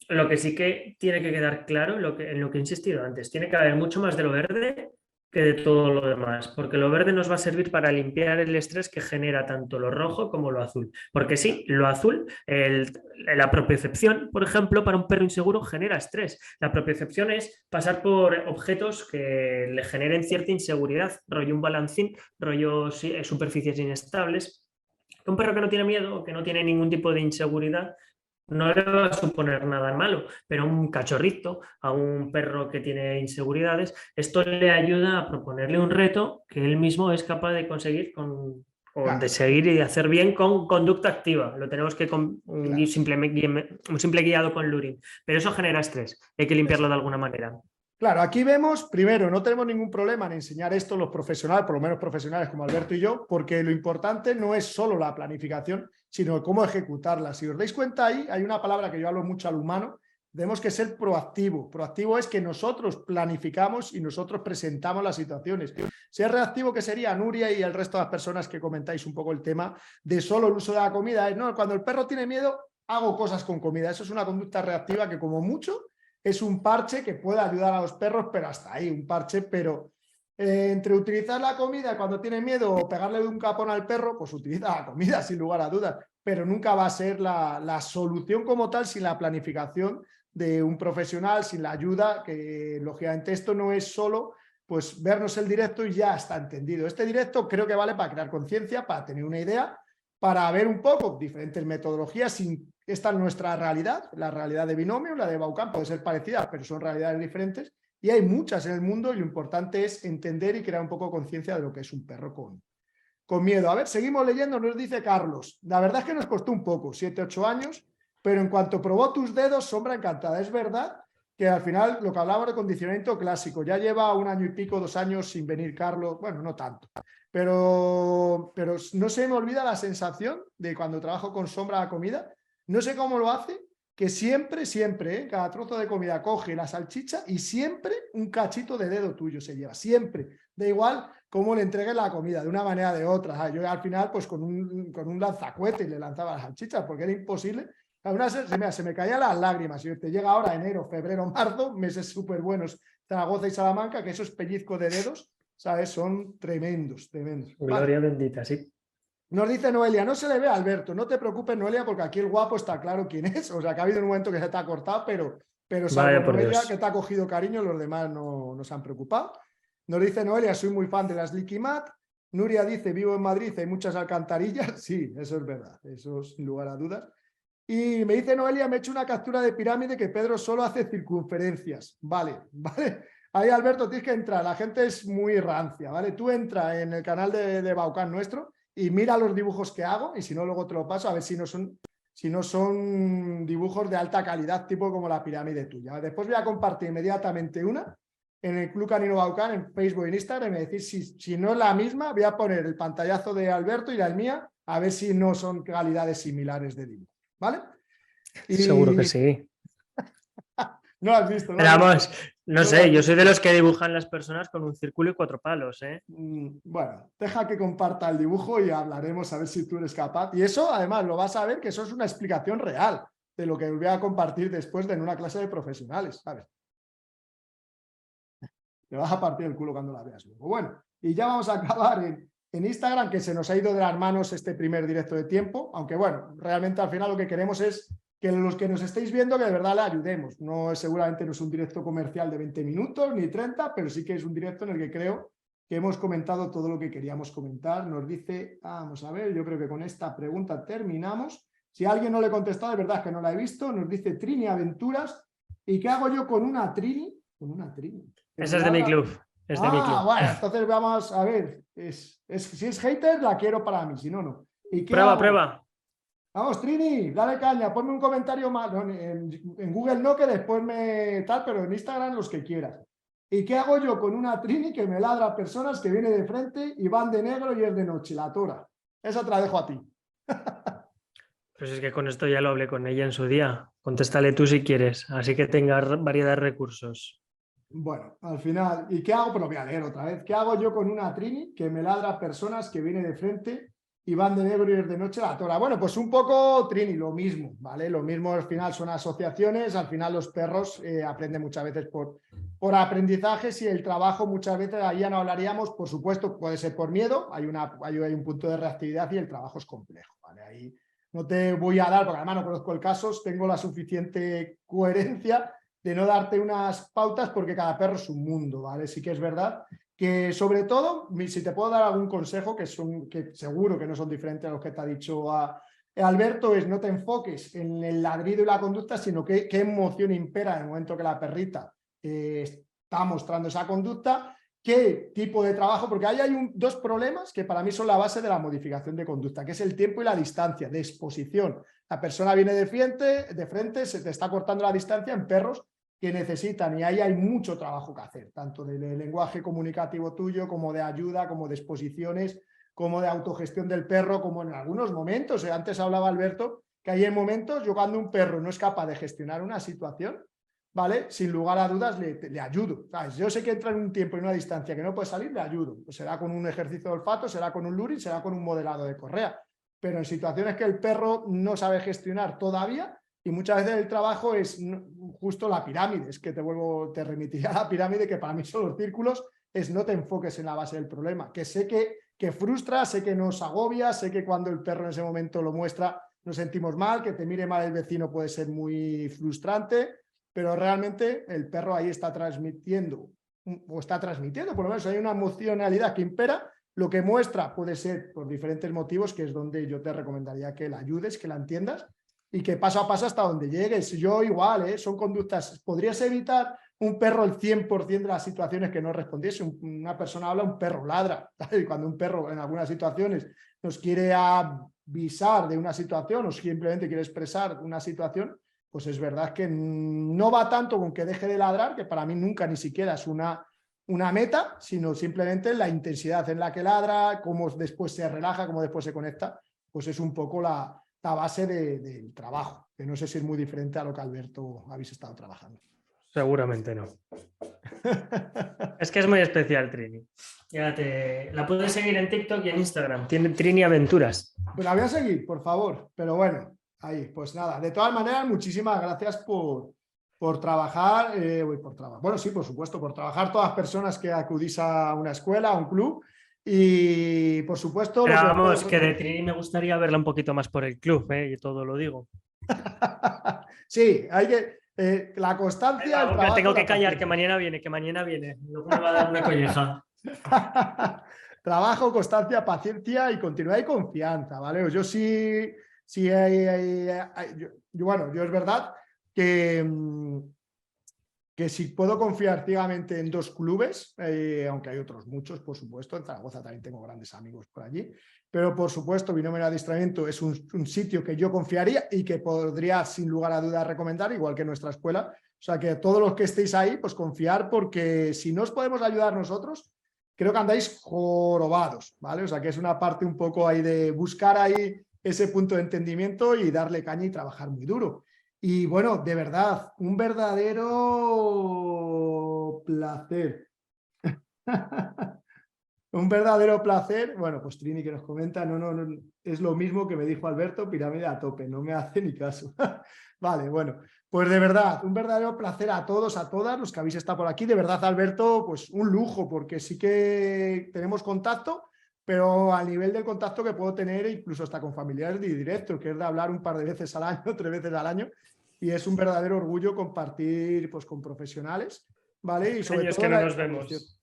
lo que sí que tiene que quedar claro, en lo que he insistido antes, tiene que haber mucho más de lo verde que de todo lo demás, porque lo verde nos va a servir para limpiar el estrés que genera tanto lo rojo como lo azul. Porque sí, lo azul, la propiocepción, por ejemplo, para un perro inseguro genera estrés. La propiocepción es pasar por objetos que le generen cierta inseguridad, rollo un balancín, rollo superficies inestables. Un perro que no tiene miedo, que no tiene ningún tipo de inseguridad, no le va a suponer nada malo, pero a un cachorrito, a un perro que tiene inseguridades, esto le ayuda a proponerle un reto que él mismo es capaz de conseguir o de Claro, seguir y de hacer bien con conducta activa. Lo tenemos que claro. un simple guiado con luring, pero eso genera estrés, hay que limpiarlo de alguna manera. Claro, aquí vemos, primero, no tenemos ningún problema en enseñar esto los profesionales, por lo menos profesionales como Alberto y yo, porque lo importante no es solo la planificación, sino cómo ejecutarla. Si os dais cuenta ahí, hay una palabra que yo hablo mucho al humano, tenemos que ser proactivo. Proactivo es que nosotros planificamos y nosotros presentamos las situaciones. Ser reactivo, que sería Nuria y el resto de las personas que comentáis un poco el tema de solo el uso de la comida, es, no, cuando el perro tiene miedo, hago cosas con comida. Eso es una conducta reactiva que como mucho es un parche que puede ayudar a los perros, pero hasta ahí, un parche, pero entre utilizar la comida cuando tiene miedo o pegarle de un capón al perro, pues utiliza la comida sin lugar a dudas, pero nunca va a ser la solución como tal sin la planificación de un profesional, sin la ayuda, que lógicamente esto no es solo pues vernos el directo y ya está entendido. Este directo creo que vale para crear conciencia, para tener una idea, para ver un poco diferentes metodologías. Esta es nuestra realidad, la realidad de Binomio, la de Baucan puede ser parecida, pero son realidades diferentes y hay muchas en el mundo y lo importante es entender y crear un poco conciencia de lo que es un perro con miedo. A ver, seguimos leyendo, nos dice Carlos. La verdad es que nos costó un poco, 7, 8 años, pero en cuanto probó tus dedos, Sombra encantada. Es verdad que al final lo que hablamos de condicionamiento clásico, ya lleva 1 año y pico, 2 años sin venir Carlos, bueno, no tanto, pero no se me olvida la sensación de cuando trabajo con Sombra la comida, no sé cómo lo hace, que siempre, cada trozo de comida coge la salchicha y siempre un cachito de dedo tuyo se lleva, siempre, da igual cómo le entregues la comida, de una manera o de otra. Yo al final pues con un lanzacohetes le lanzaba las salchichas porque era imposible. Se me caían las lágrimas. Si te llega ahora enero, febrero, marzo, meses súper buenos, Zaragoza y Salamanca, que esos pellizcos de dedos, ¿sabes? Son tremendos. Gloria Vale. bendita, sí. Nos dice Noelia, no se le ve a Alberto, no te preocupes Noelia, porque aquí el guapo está claro quién es. O sea, que ha habido un momento que se te ha cortado, pero salvo Vaya por Noelia, Dios. que te ha cogido cariño, los demás no se han preocupado. Nos dice Noelia, soy muy fan de las Licky Mat. Nuria dice, vivo en Madrid, hay muchas alcantarillas. Sí, eso es verdad, eso sin lugar a dudas. Y me dice Noelia, me he hecho una captura de pirámide que Pedro solo hace circunferencias. Vale. Ahí, Alberto, tienes que entrar. La gente es muy rancia, ¿vale? Tú entra en el canal de Baucan nuestro y mira los dibujos que hago y si no, luego te lo paso a ver si no son dibujos de alta calidad, tipo como la pirámide tuya. Después voy a compartir inmediatamente una en el Club Canino Baucan, en Facebook y en Instagram, y decir si no es la misma, voy a poner el pantallazo de Alberto y la mía, a ver si no son calidades similares de dibujo, ¿vale? Seguro que Y sí. no lo has visto, Pero vamos, no no lo has sé, yo soy visto. de los que dibujan las personas con un círculo y 4 palos, ¿eh? Bueno, deja que comparta el dibujo y hablaremos a ver si tú eres capaz. Y eso, además, lo vas a ver que eso es una explicación real de lo que voy a compartir después en una clase de profesionales, ¿sabes? Te vas a partir el culo cuando la veas luego. Bueno, y ya vamos a acabar en Instagram, que se nos ha ido de las manos este primer directo de tiempo, aunque bueno, realmente al final lo que queremos es que los que nos estéis viendo que de verdad le ayudemos. No, seguramente no es un directo comercial de 20 minutos ni 30, pero sí que es un directo en el que creo que hemos comentado todo lo que queríamos comentar. Nos dice, vamos a ver, yo creo que con esta pregunta terminamos. Si a alguien no le he contestado, de verdad es que no la he visto. Nos dice Trini Aventuras. ¿Y qué hago yo con una Trini? Con una Trini. Esa es de mi club. Es de mi club. Bueno, entonces vamos a ver. Si es hater, la quiero para mí, si no, no. ¿Y qué Prueba, hago? prueba. Vamos, Trini, dale caña, ponme un comentario más. No, en Google no, que después me tal, pero en Instagram los que quieras. ¿Y qué hago yo con una Trini que me ladra a personas que viene de frente y van de negro y es de noche? La tora. Esa te la dejo a ti. Pues es que con esto ya lo hablé con ella en su día. Contéstale tú si quieres, así que tengas variedad de recursos. Bueno, al final, ¿y qué hago? Pues lo voy a leer otra vez. ¿Qué hago yo con una Trini que me ladra a personas que viene de frente y van de negro y es de noche la tora? Bueno, pues un poco Trini, lo mismo, ¿vale? Lo mismo al final son asociaciones, al final los perros aprenden muchas veces por aprendizajes y el trabajo muchas veces, ahí ya no hablaríamos, por supuesto, puede ser por miedo, hay un punto de reactividad y el trabajo es complejo, ¿vale? Ahí no te voy a dar, porque además no conozco el caso, tengo la suficiente coherencia de no darte unas pautas porque cada perro es un mundo, ¿vale? Sí que es verdad que sobre todo, si te puedo dar algún consejo, que seguro que no son diferentes a los que te ha dicho Alberto, es no te enfoques en el ladrido y la conducta, sino qué emoción impera en el momento que la perrita está mostrando esa conducta, qué tipo de trabajo, porque ahí hay dos problemas que para mí son la base de la modificación de conducta, que es el tiempo y la distancia de exposición. La persona viene de frente, se te está cortando la distancia en perros que necesitan, y ahí hay mucho trabajo que hacer, tanto del lenguaje comunicativo tuyo, como de ayuda, como de exposiciones, como de autogestión del perro, como en algunos momentos, antes hablaba Alberto, que hay en momentos, yo cuando un perro no es capaz de gestionar una situación, ¿vale? Sin lugar a dudas le ayudo, ¿sabes? Yo sé que entra en un tiempo y una distancia que no puede salir, le ayudo, pues será con un ejercicio de olfato, será con un luring, será con un modelado de correa, pero en situaciones que el perro no sabe gestionar todavía, y muchas veces el trabajo es justo la pirámide, es que te remitiría a la pirámide, que para mí son los círculos, es no te enfoques en la base del problema, que sé que frustra, sé que nos agobia, sé que cuando el perro en ese momento lo muestra nos sentimos mal, que te mire mal el vecino puede ser muy frustrante, pero realmente el perro ahí está transmitiendo, por lo menos hay una emocionalidad que impera. Lo que muestra puede ser por diferentes motivos, que es donde yo te recomendaría que la ayudes, que la entiendas, y que paso a paso hasta donde llegues. Yo igual, son conductas. ¿Podrías evitar un perro el 100% de las situaciones que no respondiese? Una persona habla, un perro ladra. Y cuando un perro en algunas situaciones nos quiere avisar de una situación o simplemente quiere expresar una situación, pues es verdad que no va tanto con que deje de ladrar, que para mí nunca ni siquiera es una meta, sino simplemente la intensidad en la que ladra, cómo después se relaja, cómo después se conecta, pues es un poco la base del trabajo, que no sé si es muy diferente a lo que Alberto habéis estado trabajando. Seguramente no. Es que es muy especial, Trini. La puedes seguir en TikTok y en Instagram. Tiene Trini Aventuras. Pues la voy a seguir, por favor. Pero bueno, ahí, pues nada. De todas maneras, muchísimas gracias por trabajar. Bueno, sí, por supuesto, por trabajar todas las personas que acudís a una escuela, a un club. Y por supuesto... Pero vamos, que de Trini me gustaría verla un poquito más por el club, y todo lo digo. Sí, hay que... la constancia... Venga, el tengo que callar, que mañana viene. Luego me va a dar una colleja. Trabajo, constancia, paciencia y continuidad y confianza, ¿vale? Yo sí, bueno, yo es verdad que que si puedo confiar ciegamente en 2 clubes, aunque hay otros muchos, por supuesto, en Zaragoza también tengo grandes amigos por allí, pero por supuesto Binomio de Adiestramiento es un sitio que yo confiaría y que podría sin lugar a dudas recomendar, igual que nuestra escuela. O sea que todos los que estéis ahí, pues confiar, porque si no os podemos ayudar nosotros, creo que andáis jorobados, ¿vale? O sea que es una parte un poco ahí de buscar ahí ese punto de entendimiento y darle caña y trabajar muy duro. Y bueno, de verdad, un verdadero placer. Un verdadero placer. Bueno, pues Trini que nos comenta, no, es lo mismo que me dijo Alberto, pirámide a tope, no me hace ni caso. Vale, bueno, pues de verdad, un verdadero placer a todos, a todas los que habéis estado por aquí. De verdad, Alberto, pues un lujo, porque sí que tenemos contacto, pero al nivel del contacto que puedo tener incluso hasta con familiares de directo, que es de hablar un par de veces al año, 3 veces al año, y es un verdadero orgullo compartir pues con profesionales, ¿vale? Y sobre Años todo que no la nos evolución. vemos.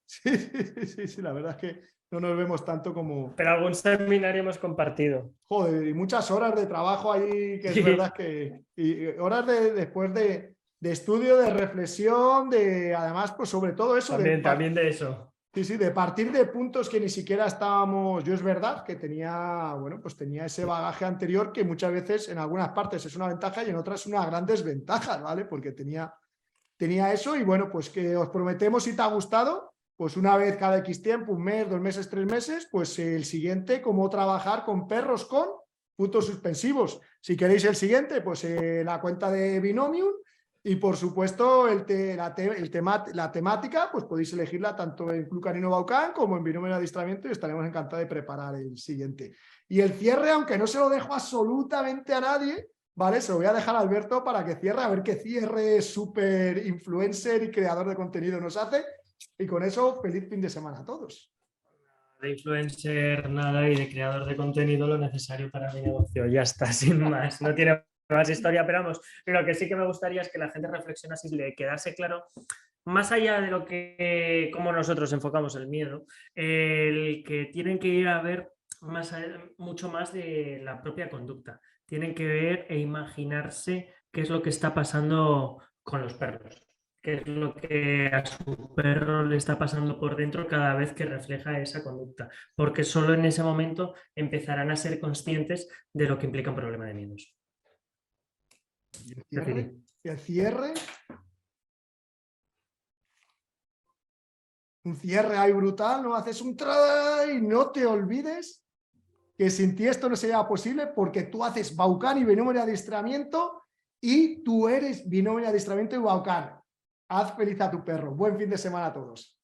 Sí, la verdad es que no nos vemos tanto como... Pero algún seminario hemos compartido. Joder, y muchas horas de trabajo ahí, que es verdad Sí, que... Y horas después de estudio, de reflexión, de además, pues sobre todo eso, también de eso. sí, sí, de partir de puntos que ni siquiera estábamos... Yo es verdad que tenía, bueno, pues tenía ese bagaje anterior que muchas veces en algunas partes es una ventaja y en otras es una gran desventaja, ¿vale? Porque tenía eso y bueno, pues que os prometemos, si te ha gustado, pues una vez cada X tiempo, 1 mes, 2 meses, 3 meses, pues el siguiente, cómo trabajar con perros con puntos suspensivos. Si queréis el siguiente, pues la cuenta de Binomium y por supuesto la temática, pues podéis elegirla tanto en Club Canino Baucan como en Binomio de Adiestramiento y estaremos encantados de preparar el siguiente. Y el cierre, aunque no se lo dejo absolutamente a nadie, ¿vale? Se lo voy a dejar a Alberto para que cierre, a ver qué cierre súper influencer y creador de contenido nos hace. Y con eso, feliz fin de semana a todos. De influencer, nada, y de creador de contenido lo necesario para mi negocio. Ya está, sin más. No tiene más historia, pero vamos, lo que sí que me gustaría es que la gente reflexionase y le quedase claro, más allá de lo que, como nosotros enfocamos el miedo, el que tienen que ir a ver mucho más de la propia conducta. Tienen que ver e imaginarse qué es lo que está pasando con los perros, qué es lo que a su perro le está pasando por dentro cada vez que refleja esa conducta, porque solo en ese momento empezarán a ser conscientes de lo que implica un problema de miedos. Y el cierre. Un cierre ahí brutal, ¿no? Haces un try y no te olvides que sin ti esto no sería posible porque tú haces Baucan y Binomio de Adiestramiento y tú eres Binomio de Adiestramiento y Baucan. Haz feliz a tu perro. Buen fin de semana a todos.